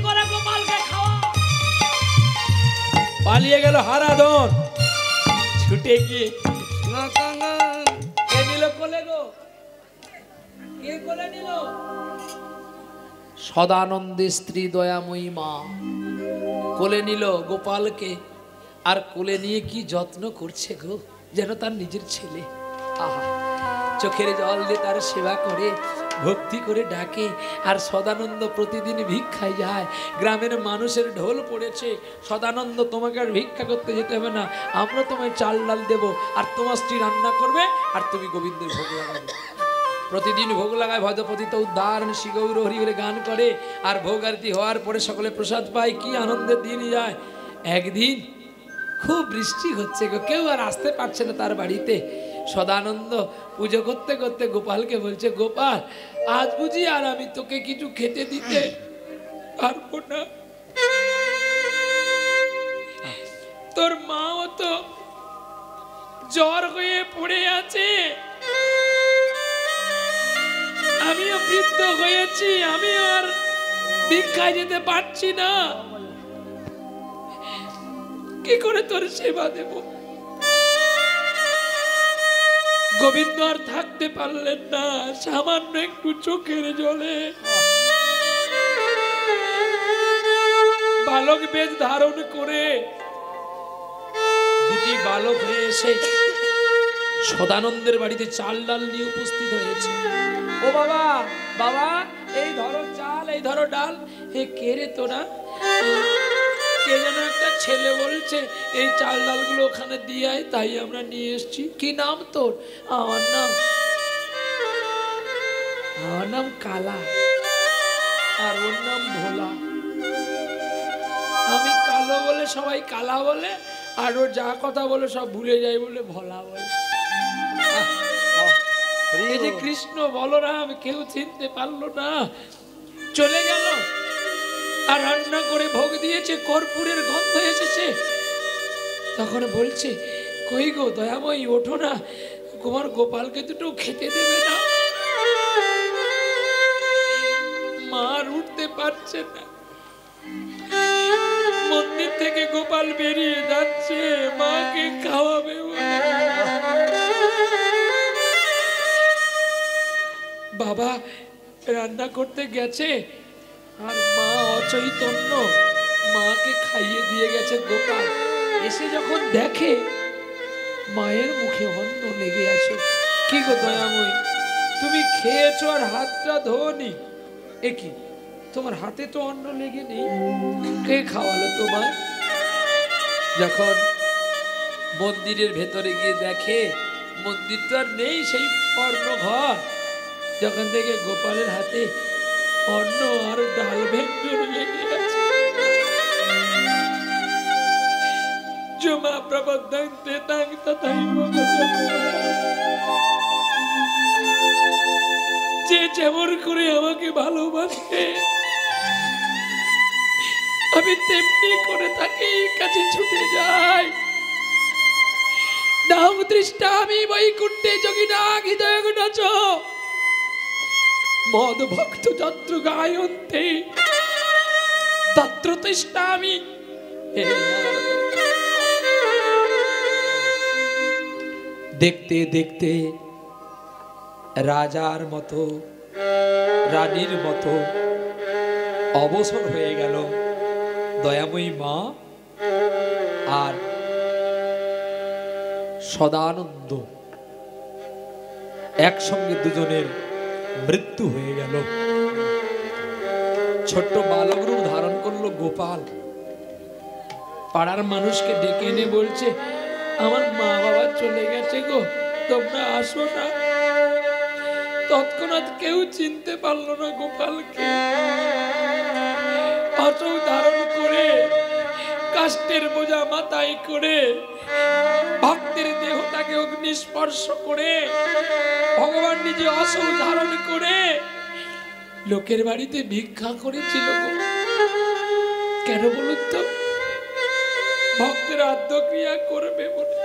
করে গোপালকে খাওয়া। পালিয়ে গেল হারাধন, ছুটে গিয়ে কে নিল কোলে গো? কে কোলে নিল? সদানন্দে স্ত্রী দয়াময়ী মা কোলে নিল গোপালকে, আর কোলে নিয়ে কি যত্ন করছে গো, যেন তার নিজের ছেলে। আহা, চোখের জল দিয়ে তার সেবা করে, ভক্তি করে ডাকে। আর সদানন্দ প্রতিদিন ভিক্ষায় যায়। গ্রামের মানুষের ঢোল পড়েছে, সদানন্দ তোমাকে আর ভিক্ষা করতে যেতে হবে না, আমরা তোমায় চাল ডাল দেবো, আর তোমার স্ত্রী রান্না করবে, আর তুমি গোবিন্দের ভোগ লাগাবে। প্রতিদিন ভোগ লাগায়, ভজপতিত উদ্ধার শ্রী গৌর হরি বলে গান করে। আর ভোগ আরতি হওয়ার পরে সকলে প্রসাদ পায়, কি আনন্দের দিন যায়। একদিন খুব বৃষ্টি হচ্ছে গো, কেউ আর আসতে পারছে না তার বাড়িতে। সদানন্দ পুজো করতে করতে গোপালকে বলছে, গোপাল আজ বুঝি আর আমি তোকে কিছু খেতে দিতে পারবো না, তোর মাও তো জ্বর হয়ে পড়ে আছে, আমিও বৃদ্ধ হয়েছি, আমি আর ভিক্ষায় যেতে পারছি না, কি করে তোর সেবা দেব? গোবিন্দ আর থাকতে পারলেন না, সামান্য একটু চোখের জলে বালক বেশ ধারণ করে দুটি বালক হয়ে এসে সদানন্দের বাড়িতে চাল ডাল নিয়ে উপস্থিত হয়েছে। ও বাবা, বাবা এই ধরো চাল, এই ধরো ডাল। হে কে রে তোরা? কে যেন একটা ছেলে বলছে এই চাল ডালগুলো ওখানে দিয়ে আয়, তাই আমরা নিয়ে এসেছি। কি নাম তোর? আমার নাম কালা, আর ওর নাম ভোলা। আমি কালো বলে সবাই কালা বলে, আর ও যা কথা বলে সব ভুলে যায় বলে ভোলা বলে। এই যে কৃষ্ণ বলরাম কেউ চিনতে পারলো না, চলে গেল। আর রান্না করে ভোগ দিয়েছে, কর্পূরের গন্ধ এসেছে। তখন বলছে, কই গো দয়াময়ী, ওঠো না, তোমার গোপালকে দুটো খেতে দেবে না? মা আর উঠতে পারছে না। মন্দির থেকে গোপাল বেরিয়ে যাচ্ছে মাকে খাওয়াবে বলে। বাবা রান্না করতে গেছে, আর মা অচৈতন্য, মাকে খাইয়ে দিয়ে গেছে গোপাল। এসে যখন দেখে মায়ের মুখে অন্ন লেগে আছে। কি গো দয়াময়ী, তুমি খেয়েছো আর হাতটা ধোনি, এ কি তোমার হাতে তো অন্ন লেগে নেই, কে খাওয়ালো তোমায়? যখন মন্দিরের ভেতরে গিয়ে দেখে মন্দির তো আর নেই, সেই অন্ন ঘর। যখন দেখে গোপালের হাতে অন্ন আর ডাল ভেঙে লেগে আছে। জমা প্রবদ্ধং তেতাং তথাইব যে যেমন করে আমাকে ভালোবাসে আমি তেমনি করে তাকে কাছে ছুটে যাই। নাম দৃষ্টামি বৈকুণ্ঠে যোগিনা হৃদয় গুণাচ মদ ভক্ত যত্র গায়ন্তে তত্র তিষ্ঠামি। দেখতে দেখতে রাজার মতো রানীর মতো অবসর হয়ে গেল দয়াময়ী মা আর সদানন্দ। একসঙ্গে দুজনের মৃত্যু হয়ে গেল। ছোট্ট বালক রূপ ধারণ করলো গোপাল। পাড়ার মানুষকে ডেকে এনে বলছে, আমার মা বাবা চলে গেছে গো, তোমরা আসো না। তৎক্ষণাৎ কেউ চিনতে পারলো না গোপালকে। অসৌ ধারণ করে, কাষ্টের বোঝা মাথায় করে, ভক্তের দেহটাকে অগ্নি স্পর্শ করে, ভগবান নিজে অসৌ ধারণ করে লোকের বাড়িতে ভিক্ষা করেছিল গো। কেন বলুন তো? ভক্তের আদ্যক্রিয়া করবে বলে।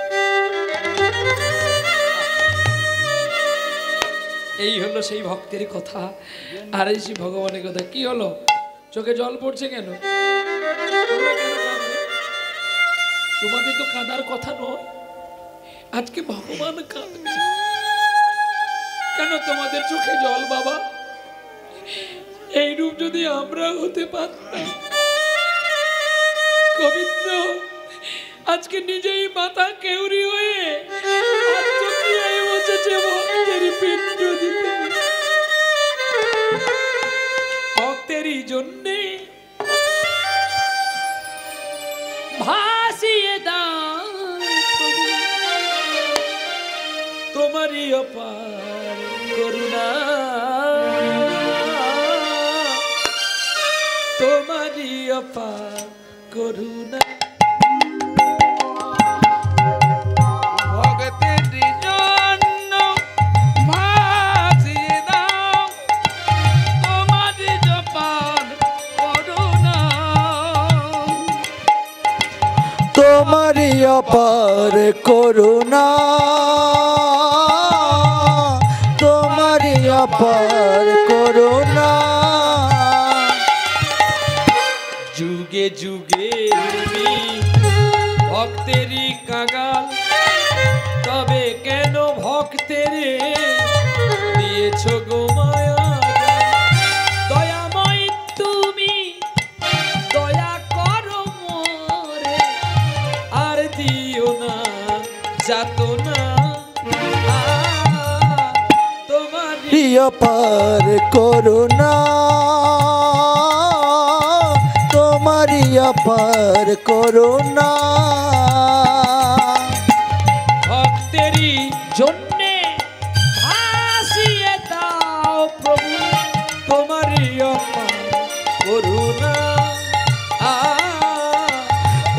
এই হলো সেই ভক্তের কথা, আর এই সেই ভগবানের কথা। কি হলো? চোখে জল পড়ছে কেন? তোমরা কেন কাঁদবে? তোমাদের তো কাঁদার কথা নয়, আজকে ভগবান কাঁদবে। কেন তোমাদের চোখে জল বাবা? এই রূপ যদি আমরা হতে পারতাম। গোবিন্দ আজকে নিজেই মাথা কেউরি হয়ে আত্মক্রিয়ায় বসেছে ভক্তের পিণ্ড দিতে। ভক্তেরই জন্যে ভাসিয়ে দাও তোমারই অপার করুণা, তোমারই অপার করুণা। ভক্তের জন্য ভাসিয়ে দাও তোমারই অপার করুণা, তোমারই অপার করুণা, তোমারই অপার করুণা। যুগে যুগে তুমি ভক্তেরই কাগাল, তবে কেন ভক্তেরে দিয়েছ গো মায়া? দয়াময় তুমি দয়া করো মোরে, আর দিও না যাতনা। তোমারই অপার করুণা, তোমারই অপার করুণা। ভক্তেরই জন্যে ভাসিয়ে দাও প্রভু তোমারই অপার করুণা,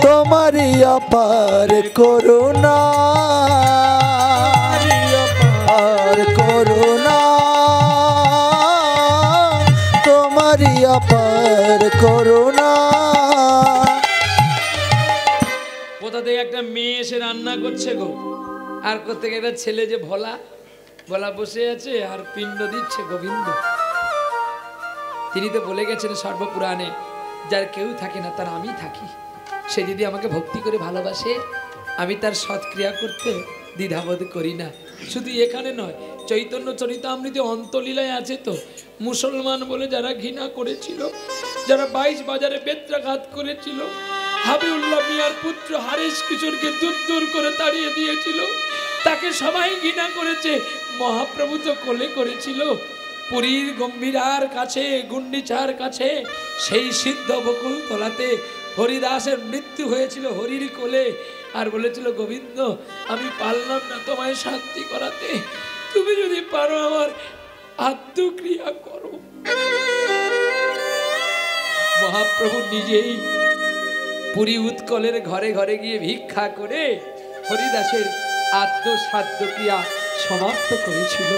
তোমারই অপার করুণা, অপার করুণা, তোমারই অপার করুণা। কোথা থেকে একটা মেয়ে এসে রান্না করছে গো, আর কোথা থেকে একটা ছেলে যে ভোলা ভোলা বসে আছে আর পিণ্ড দিচ্ছে গোবিন্দ। তিনি তো বলে গেছেন সর্বপুরাণে, যার কেউ থাকে না তার আমি থাকি। সে যদি আমাকে ভক্তি করে ভালোবাসে, আমি তার সৎক্রিয়া করতে দ্বিধাবোধ করি না। শুধু এখানে নয়, চৈতন্য চরিতামৃতে অন্তলীলায় আছে তো, মুসলমান বলে যারা ঘৃণা করেছিল, যারা 22 বাজারে বেত্রাঘাত করেছিল, হাবিউল্লাহ মিয়ার পুত্র হারিস কিশোরকে দূর করে তাড়িয়ে দিয়েছিল, তাকে সবাই ঘৃণা করেছে। মহাপ্রভু তো কোলে করেছিল পুরীর গম্ভীরার কাছে, গুন্ডিচার কাছে, সেই সিদ্ধ বকুল তলাতে হরিদাসের মৃত্যু হয়েছিল হরির কোলে। আর বলেছিল, গোবিন্দ আমি পারলাম না তোমায় শান্তি করাতে, তুমি যদি পারো আমার আত্মক্রিয়া করো। মহাপ্রভু নিজেই পুরী উৎকলের ঘরে ঘরে গিয়ে ভিক্ষা করে হরিদাসের আত্মসাধ্য ক্রিয়া সমাপ্ত করেছিল।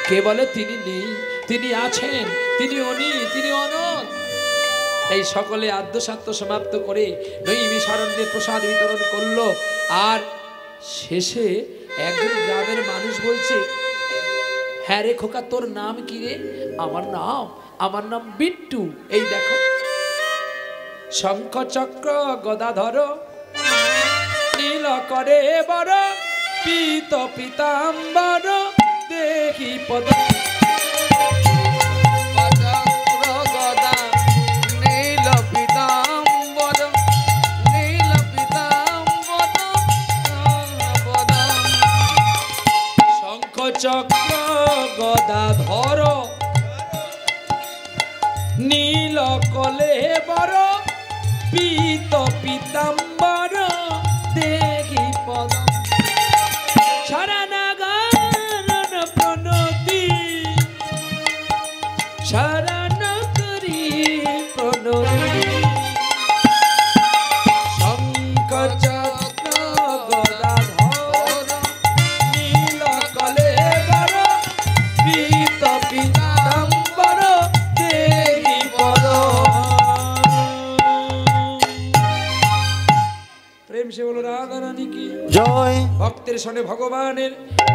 কে বলে তিনি নেই? তিনি আছেন, তিনি অনি, তিনি অনন্ত। এই সকলে আদ্যসাত্য সমাপ্ত করে নৈমিষারণ্যে প্রসাদ বিতরণ করলো। আর শেষে একজন গ্রামের মানুষ বলছে, হ্যাঁ রে খোকা, তোর নাম কি রে? আমার নাম বিট্টু। এই দেখো, শঙ্খ চক্র গদাধর, নীল করে বড়, পীত পীতাম্বর, দেখি পদ চক্র গদাধর, নীল কলে বড়, পীত পীতাম্বর, দেখি পদ শরণাগরণ প্রণতি, শরণ করি প্রণতি। শঙ্খ চক্র গদাধর, নীল কলে বড়, পীত পীতাম্বর, দেখি পদ। প্রেম সে বলো রাধা রানী কি জয়। ভক্তের সনে ভগবানের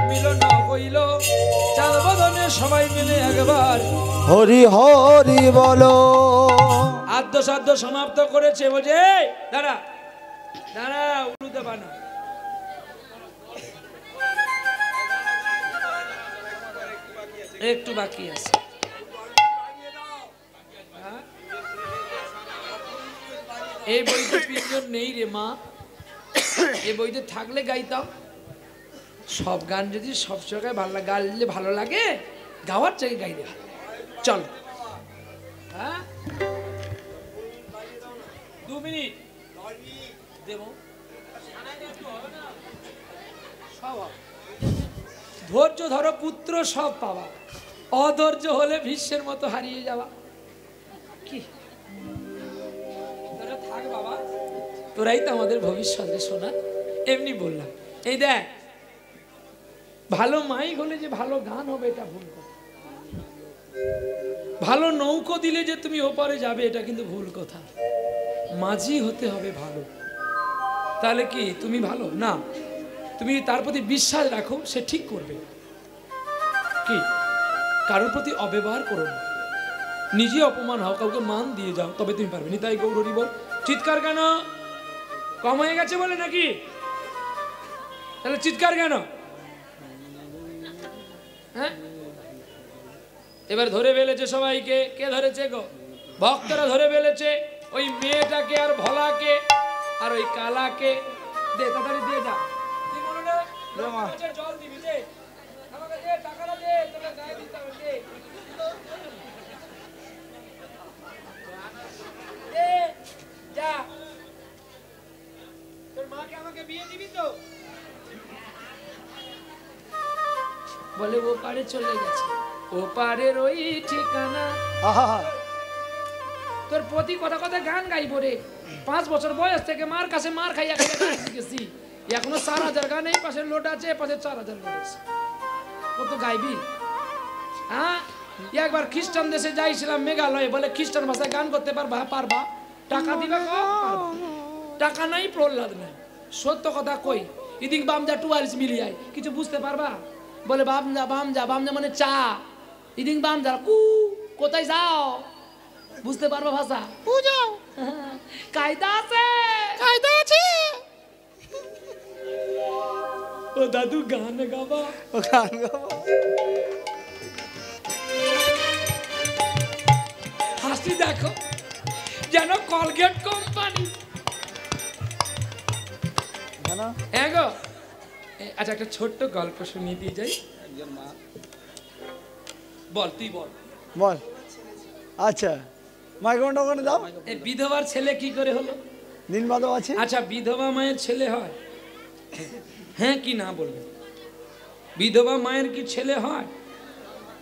মিলন হইল, চাল বদনে সবাই মিলে একবার হরি হরি বলো। খাদ্য সাধ্য সমাপ্ত করেছে, বলছে এই দাঁড়া দাঁড়া, উলুতে বানা। একটু বাকি আছে। এই বইতে পিছন নেই রে মা, এই বইতে থাকলে গাইতাম। সব গান যদি সব জায়গায় ভালো গাইলে ভালো লাগে, গাওয়ার জায়গায় গাইলে ভালো লাগে। চল, হ্যাঁ 2 মিনিট দেব, ধৈর্য ধরো পুত্র, সব পাওয়া। অধৈর্য হলে ভীষ্মের মতো হারিয়ে যাওয়া। কি তোরা থাক বাবা, তোরাই তো আমাদের ভবিষ্যৎ রে সোনা। এমনি বললাম। এই দেখ, ভালো মাইক হলে যে ভালো গান হবে এটা ভুল কথা। ভালো নৌকো দিলে যে তুমি ওপারে যাবে এটা কিন্তু ভুল কথা। মাঝি হতে হবে ভালো, তাহলে কি তুমি ভালো না? তুমি তার প্রতি বিশ্বাস রাখো, সে ঠিক করবে। কি কারোর প্রতি অব্যবহার করো না, নিজে অপমান হও, কাউকে মান দিয়ে যাও, তবে তুমি পারবে। নিতাই গৌর হরি বল। চিৎকার কেন? কম হয়ে গেছে বলে নাকি? তাহলে চিৎকার কেন? হ্যাঁ, এবার ধরে ফেলেছে সবাইকে। কে ধরেছে গো? ভক্তরা ধরে ফেলেছে। ওই মেয়েটাকে আর ভোলাকে আর ওই কালাকে। দে তাড়াতাড়ি দিয়ে যা। জল দিবি, দে আমাকে, দে টাকাটা দে, তোকে গায়ে দিতে হবে, দে যা। তোর মাকে আমাকে বিয়ে দিবি তো? বলে ও পারে চলে গেছে, ও পারের ওই ঠিকানা। তোর প্রতি কথা কথা গান গাইব রে। 5 বছর বয়স থেকে মার কাছে মার খাইয়া খাইয়া শিখেছি। এখনো 4000 গান, এই পাশের লোট আছে, পাশে 4000 লোট আছে। কত গাইবি? হ্যাঁ, একবার খ্রিস্টান দেশে যাইছিলাম মেঘালয়ে, বলে খ্রিস্টান ভাষায় গান করতে পারবা? পারবা। টাকা দিবা? টাকা নাই, প্রহ্লাদ নাই। সত্য কথা কই, ইদিক বামজা 44 মিলিয়ায় কিছু বুঝতে পারবা? বলে বামজা বামজা, বামজা মানে চা, ইদিক বামজা কু, কোথায় যাও? বুঝতে পারবা ভাষা? বুঝাও। কায়দা আছে, কায়দা আছে। ও দাদু গান গাবা, ও গান গাবা। হাসি দেখো যেন কলগেট কোম্পানি। হ্যাঁ গো, আচ্ছা একটা ছোট্ট গল্প শুনিয়ে দিয়ে যাই। বল, তুই বল। বল। আচ্ছা, মাইক্রোফোনটা ওখানে দাও। এই বিধবার ছেলে কি করে হলো? দিন বাদও আছে। আচ্ছা, বিধবা মায়ের ছেলে হয়? হ্যাঁ কি না বলবেন? বিধবা মায়ের কি ছেলে হয়?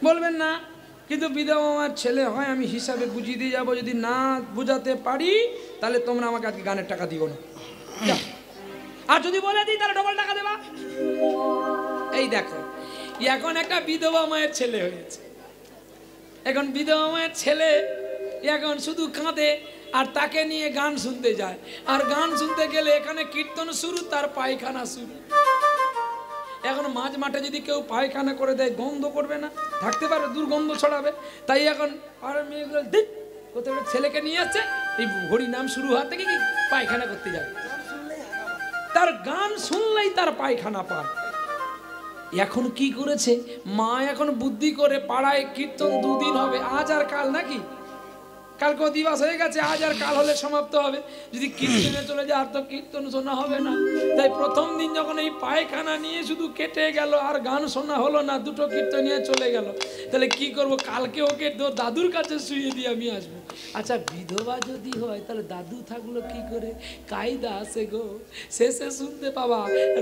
বলবেন না। কিন্তু বিধবা মায়ের ছেলে হয়, আমি হিসাবে বুঝিয়ে দিয়ে যাবো। যদি না বুঝাতে পারি তাহলে তোমরা আমাকে আজকে গানের টাকা দিও না। আর যদি বলে দিই তাহলে ডবল টাকা দেবা। এই দেখো, এখন একটা বিধবা মায়ের ছেলে হয়েছে। এখন বিধবা মায়ের ছেলে এখন শুধু কাঁদে আর তাকে নিয়ে গান শুনতে যায়। আর গান শুনতে গেলে এখানে কীর্তন শুরু, তার পায়খানা শুরু। এখন মাঝ মাঠে যদি কেউ পায়খানা করে দেয়, গন্ধ করবে না? থাকতে পারে, দুর্গন্ধ ছড়াবে। তাই এখন আর মেয়েগুলো দিক কোথাও ছেলেকে নিয়ে আসছে, এই হরি নাম শুরু হওয়ার থেকে কি পায়খানা করতে যায়। তার গান শুনলেই তার পায়খানা পায়। এখন কি করেছে মা, এখন বুদ্ধি করে পাড়ায় কীর্তন 2 দিন হবে, আজ আর কাল নাকি? কালকে দিবস হয়ে গেছে, আজ আর কাল হলে সমাপ্ত হবে। যদি কীর্তনে চলে যায় আর তো কীর্তন শোনা হবে না। তাই প্রথম দিন যখন এই পায়খানা নিয়ে শুধু কেটে গেল আর গান শোনা হলো না, 2টো কীর্তন নিয়ে চলে গেল। তাহলে কি করব? কালকে ওকে দাদুর কাছে শুয়ে দিয়ে আমি আসবো। আচ্ছা, বিধবা যদি হয় তাহলে দাদু থাকলো কি করে? কায়দা আছে গো, শেষে শুনতে পাবা।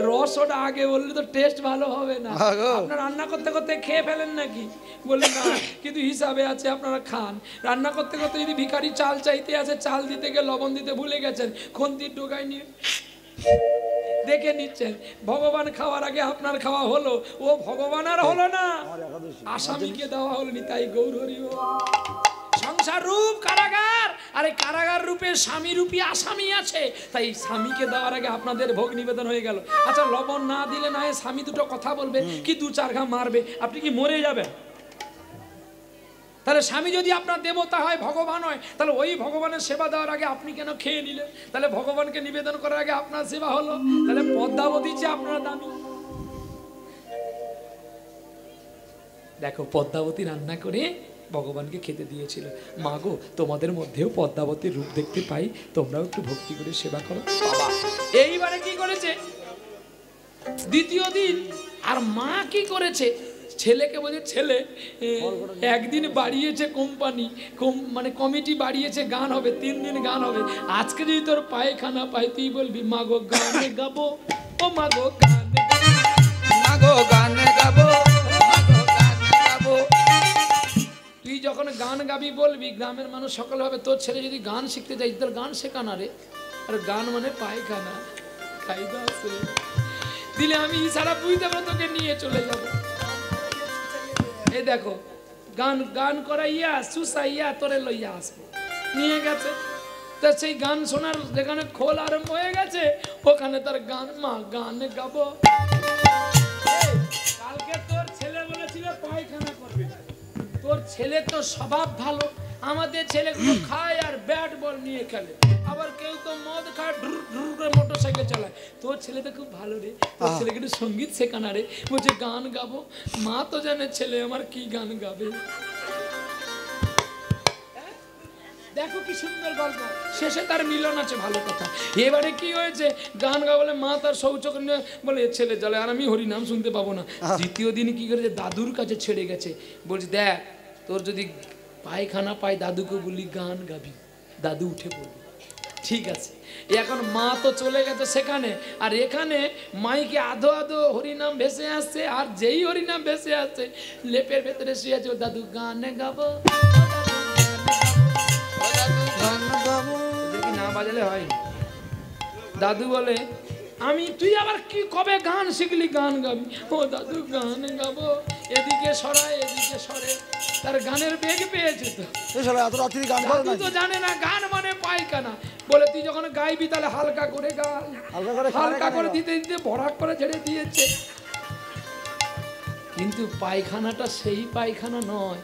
রসটা আগে বললে তো টেস্ট ভালো হবে না। আপনারা রান্না করতে করতে খেয়ে ফেলেন নাকি? বলে না, কিন্তু হিসাবে আছে, আপনারা খান। রান্না করতে করতে যদি ভিখারি চাল চাইতে আছে, চাল দিতে গিয়ে লবণ দিতে ভুলে গেছেন, খন্তির ঢোকায় নিয়ে দেখে নিচ্ছেন। ভগবান খাওয়ার আগে আপনার খাওয়া হলো, ও ভগবান আর হলো না, আসামিকে দেওয়া হলো। নিতাই গৌর হরি বল। সংসার রূপ কারাগার, আর এই কারাগার রূপে স্বামী রূপী আসামি আছে। তাই স্বামীকে দেওয়ার আগে আপনাদের ভোগ নিবেদন হয়ে গেল। আচ্ছা, লবণ না দিলে না স্বামী 2টো কথা বলবে কি 2-4 ঘা মারবে, আপনি কি মরে যাবেন? তাহলে স্বামী যদি আপনার দেবতা হয়, ভগবান হয়, তাহলে ওই ভগবানের সেবা দেওয়ার আগে আপনি কেন খেয়ে নিলেন? তাহলে ভগবানকে নিবেদন করার আগে আপনার সেবা হলো, তাহলে পদ্মাবতী চেয়ে আপনার দামি। দেখো পদ্মাবতী রান্না করে ভগবানকে খেতে দিয়েছিল। মা গো, তোমাদের মধ্যেও পদ্মাবতীর রূপ দেখতে পাই, তোমরাও একটু ভক্তি করে সেবা করো। বাবা এইবারে কি করেছে দ্বিতীয় দিন, আর মা কি করেছে, ছেলেকে বলছে ছেলে একদিন বাড়িয়েছে কোম্পানি, মানে কমিটি বাড়িয়েছে গান হবে, 3 দিন গান হবে, আজকে যদি তোর পায়খানা পাই তুই বলবি মা গো গানে গাবো, ও মা গো গানে গানে গাবো, গানে গাবো। তুই যখন গান গাবি বলবি, গ্রামের মানুষ সকলে হবে তোর ছেলে যদি গান শিখতে যাই, তোর গান শেখানা রে, আর গান মানে পায়খানা খাইদা আছে দিলে আমি সারা বুঝতে পারবো, তোকে নিয়ে চলে যাবো। এই দেখো গান গান করাইয়া সুসাইয়া তোরে লইয়া আসবো, নিয়ে গেছে। তা সেই গান শোনার যেখানে খোল আরম্ভ হয়ে গেছে, ওখানে তার গান, মা গান গাবো। কালকে তোর ছেলে বলেছিল পায়খানা করবে, তোর ছেলে তো স্বভাব ভালো, আমাদের ছেলেগুলো খায় আর ব্যাট বল নিয়ে খেলে, আবার কেউ তো মদ খায়, ঢুর ঢুর করে মোটরসাইকেল চালায়। তোর ছেলে তো খুব ভালো রে, তোর ছেলেকে একটু সঙ্গীত শেখানা রে। বলছে গান গাবো। মা তো জানে ছেলে আমার কি গান গাবে। দেখো কি সুন্দর গল্প, শেষে তার মিলন আছে, ভালো কথা। এবারে কি হয়েছে, গান গা বলে মা তার শৌচক নিয়ে বলে ছেলে চলে, আর আমি হরিনাম শুনতে পাবো না। দ্বিতীয় দিন কি করেছে, দাদুর কাছে ছেড়ে গেছে, বলছে দেখ তোর যদি পায়খানা পায় দাদুকে বলি গান গাবি, দাদু উঠে পড়বে। ঠিক আছে, এখন মা তো চলে গেছে সেখানে, আর এখানে মাইকে আধো আধো হরিনাম ভেসে আসছে, আর যেই হরিনাম ভেসে আসছে লেপের ভেতরে শুয়ে আছে, দাদু গান গাবো, না বাজালে হয়। দাদু বলে আমি, তুই আবার কি কবে গান শিখলি গান গাবি? ও দাদু গান গাবো। এদিকে সরায় এদিকে সরে, তার গানের বেগ পেয়েছে তো। দাদু তো জানে না গান মানে পায়খানা। বলে তুই যখন গাইবি তাহলে হালকা করে গা, হালকা করে দিতে দিতে ভরাক করে ছেড়ে দিয়েছে। কিন্তু পায়খানাটা সেই পায়খানা নয়,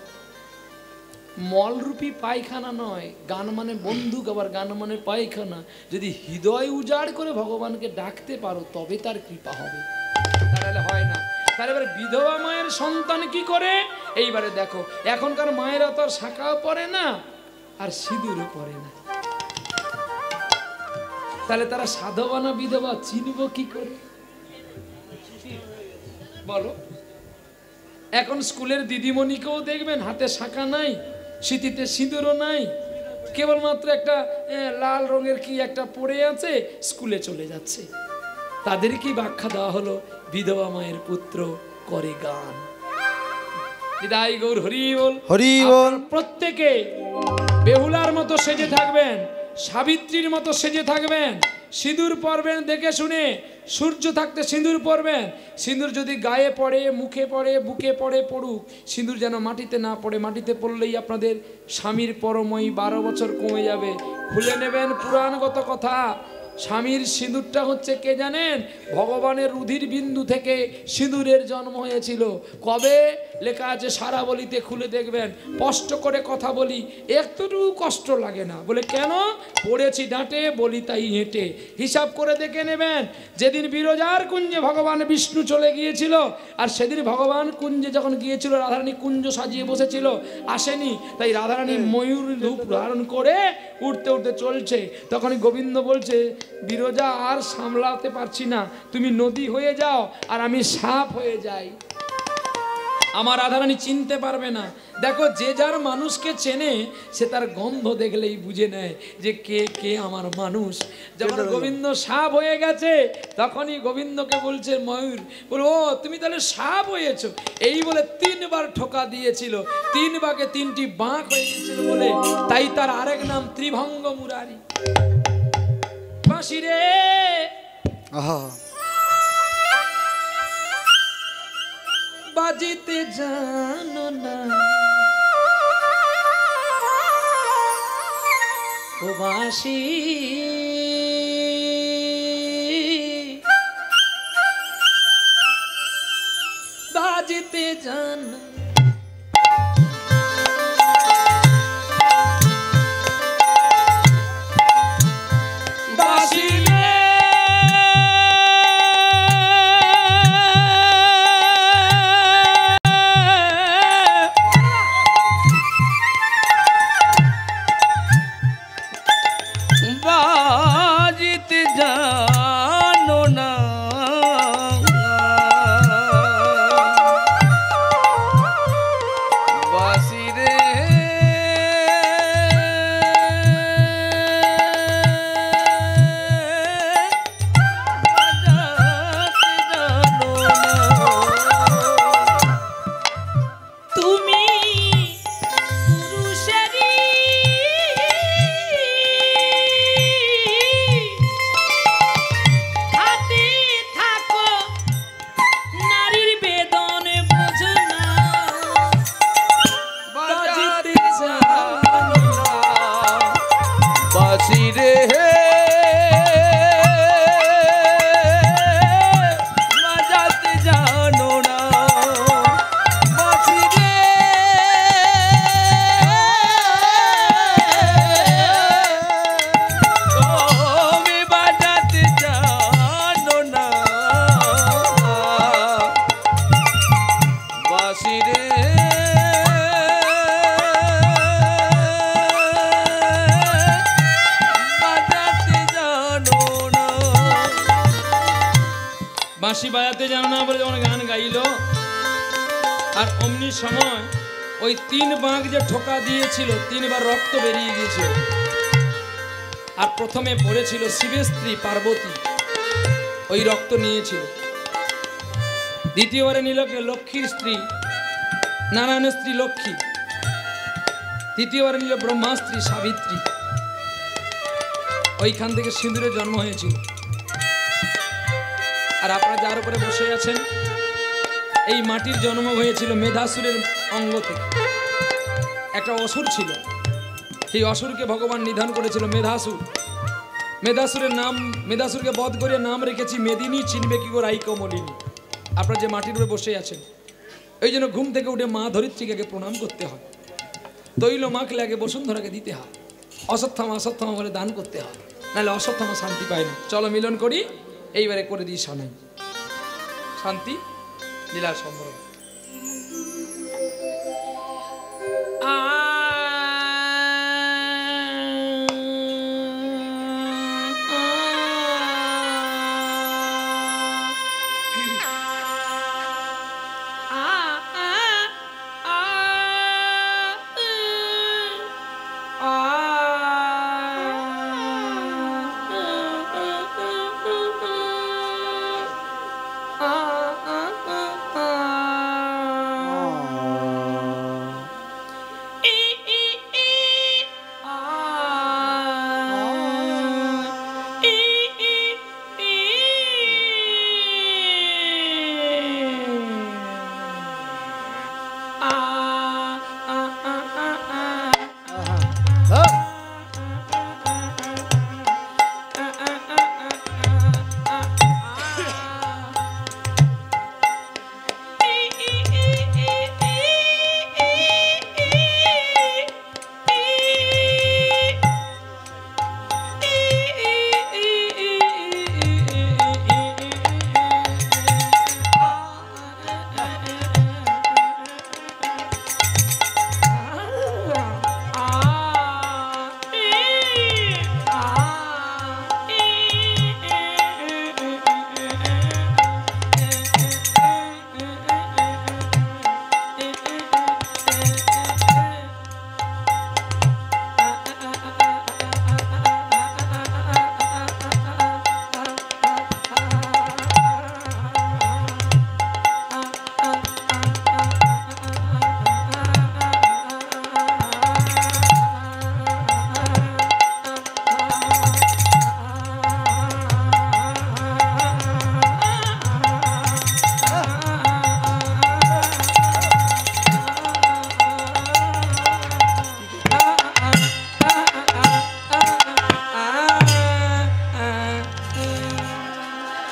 মলরূপী পায়খানা নয়। গান মানে বন্দুক, আবার গান মানে পায়খানা। যদি হৃদয় উজাড় করে ভগবানকে ডাকতে পারো তবে তার কৃপা হবে, তাহলে হয় না। তাহলে এবার বিধবা মায়ের সন্তান কি করে, এইবারে দেখো এখনকার মায়েরা তো আর শাঁখাও পরে না আর সিঁদুরও পরে না, তাহলে তারা সাধবা না বিধবা চিনব কি করে বলো? এখন স্কুলের দিদিমণিকেও দেখবেন হাতে শাঁখা নাই, সিঁথিতে সিঁদুরও নাই, কেবলমাত্র একটা লাল রঙের কি একটা পড়ে আছে, স্কুলে চলে যাচ্ছে। তাদের কি ব্যাখ্যা দেওয়া হলো, বিধবা মায়ের পুত্র করে গান। হৃদয় গৌর হরি বল, হরি বল। প্রত্যেকে বেহুলার মতো সেজে থাকবেন, সাবিত্রীর মতো সেজে থাকবেন, সিঁদুর পরবেন দেখে শুনে, সূর্য থাকতে সিঁদুর পরবেন। সিঁদুর যদি গায়ে পড়ে, মুখে পড়ে, বুকে পড়ে, পড়ুক, সিঁদুর যেন মাটিতে না পড়ে। মাটিতে পড়লেই আপনাদের স্বামীর পরময়ী 12 বছর কমে যাবে। খুলে নেবেন পুরাণগত কথা। স্বামীর সিঁদুরটা হচ্ছে কে জানেন? ভগবানের রুধির বিন্দু থেকে সিঁদুরের জন্ম হয়েছিল। কবে লেখা আছে সারাবলিতে, খুলে দেখবেন। স্পষ্ট করে কথা বলি, একটুকু কষ্ট লাগে না। বলে কেন? পড়েছি ডাঁটে, বলি তাই হেঁটে। হিসাব করে দেখে নেবেন। যেদিন বিরজার কুঞ্জে ভগবান বিষ্ণু চলে গিয়েছিল, আর সেদিন ভগবান কুঞ্জে যখন গিয়েছিল রাধারানী কুঞ্জ সাজিয়ে বসেছিল, আসেনি। তাই রাধারানী ময়ূর রূপ ধারণ করে উঠতে উঠতে চলছে। তখনই গোবিন্দ বলছে, বিরজা আর সামলাতে পারছি না, তুমি নদী হয়ে যাও আর আমি সাপ হয়ে যাই। আমার রাধারানী চিনতে পারবে না। দেখো, যে যার মানুষকে চেনে সে তার গন্ধ দেখলেই বুঝে নেয় যে কে কে আমার মানুষ। যখন গোবিন্দ সাপ হয়ে গেছে, তখনই গোবিন্দকে বলছে ময়ূর, বলো ও তুমি তাহলে সাপ হয়েছ। এই বলে 3 বার ঠোকা দিয়েছিল, 3 বাঁকে 3টি বাঁক হয়ে গেছিল বলে, তাই তার আরেক নাম ত্রিভঙ্গ মুরারি। বাঁশি রে বাজিতে জানো না, ও বাঁশি বাজিতে জানো, বাঁশি বাজাতে জানো না বলে যখন গান গাইলো, আর অমনি সময় ওই 3 বাঁক যে ঠোকা দিয়েছিল 3বার রক্ত বেরিয়ে গিয়েছিল। আর প্রথমে পড়েছিল শিবের স্ত্রী পার্বতী, ওই রক্ত নিয়েছিল। দ্বিতীয়বারে নিল কে? লক্ষ্মীর স্ত্রী, নারায়ণের স্ত্রী লক্ষ্মী। তৃতীয়বারে নিল ব্রহ্মার স্ত্রী সাবিত্রী। ওইখান থেকে সিঁদুরের জন্ম হয়েছিল। আর আপনারা যার উপরে বসে আছেন, এই মাটির জন্ম হয়েছিল মেধাসুরের অঙ্গ থেকে। একটা অসুর ছিল, সেই অসুরকে ভগবান নিধন করেছিল মেধাসুর। মেধাসুরের নাম, মেধাসুরকে বধ করে নাম রেখেছি মেদিনী, চিনবে কি গো রাই কমলিনী। আপনারা যে মাটির উপরে বসে আছেন, এই জন্য ঘুম থেকে উঠে মা ধরিত্রীকে আগে প্রণাম করতে হয়, তৈল মাখলে আগে বসুন্ধরাকে দিতে হয়, অশ্বত্থামা অশ্বত্থামা বলে দান করতে হয়, নাহলে অশ্বত্থামা শান্তি পায় না। চলো মিলন করি, এইবারে করে দিই সানাই, শান্তি লীলা সম্ভব।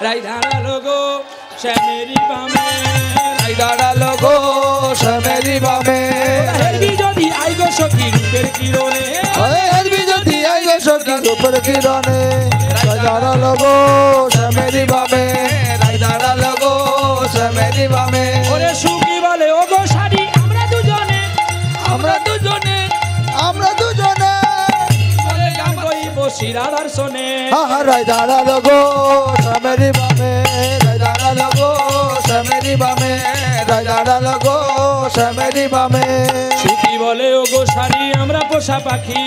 রাই দাঁড়ালো গো শ্যামেরি বামে, রাই দাঁড়ালো গো শ্যামেরি বামে, হেরবি যদি আই গো সখী রূপের কিরণে, হেরবি যদি আই গো সখী রূপের কিরণে, রাই দাঁড়ালো গো শ্যামেরি বামে, রাই দাঁড়ালো গো শ্যামেরি বামে। ওরে সুখী বলে ও গো শাড়ি আমরা দুজনে, আমরা দুজনে, আমরা দুজনে বলে গান কইব শিরাদার শোনে। রাই দাঁড়ালো গো শ্যামেরি বামে, রাই দাঁড়ালো গো শ্যামেরি বামে, রাই দাঁড়ালো গো শ্যামেরি বামে। সুখী বলে ও গো শাড়ি আমরা পোষা পাখি,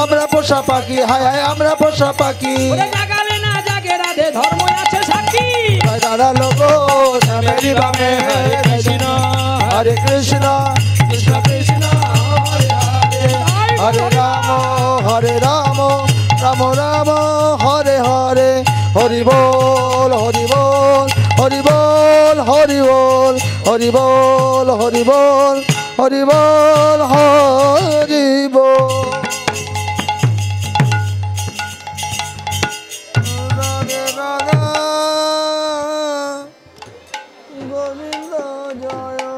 আমরা পোষা পাখি, হায় হায় আমরা পোষা পাখি, ওরে জাগালে না জাগে রাধে ধর্ম আছে সাক্ষী। রাই দাঁড়ালো গো শ্যামেরি বামে, হরে কৃষ্ণ হরে কৃষ্ণ কৃষ্ণ কৃষ্ণ হরে হরে, হরে রাম হরে রাম রাম রাম হরে হরে, হরি বল হরি বল হরি বল হরি বল হরি বল হরি বল হরি বল হরি বল। রাধে রাধে গোবিন্দ জয়।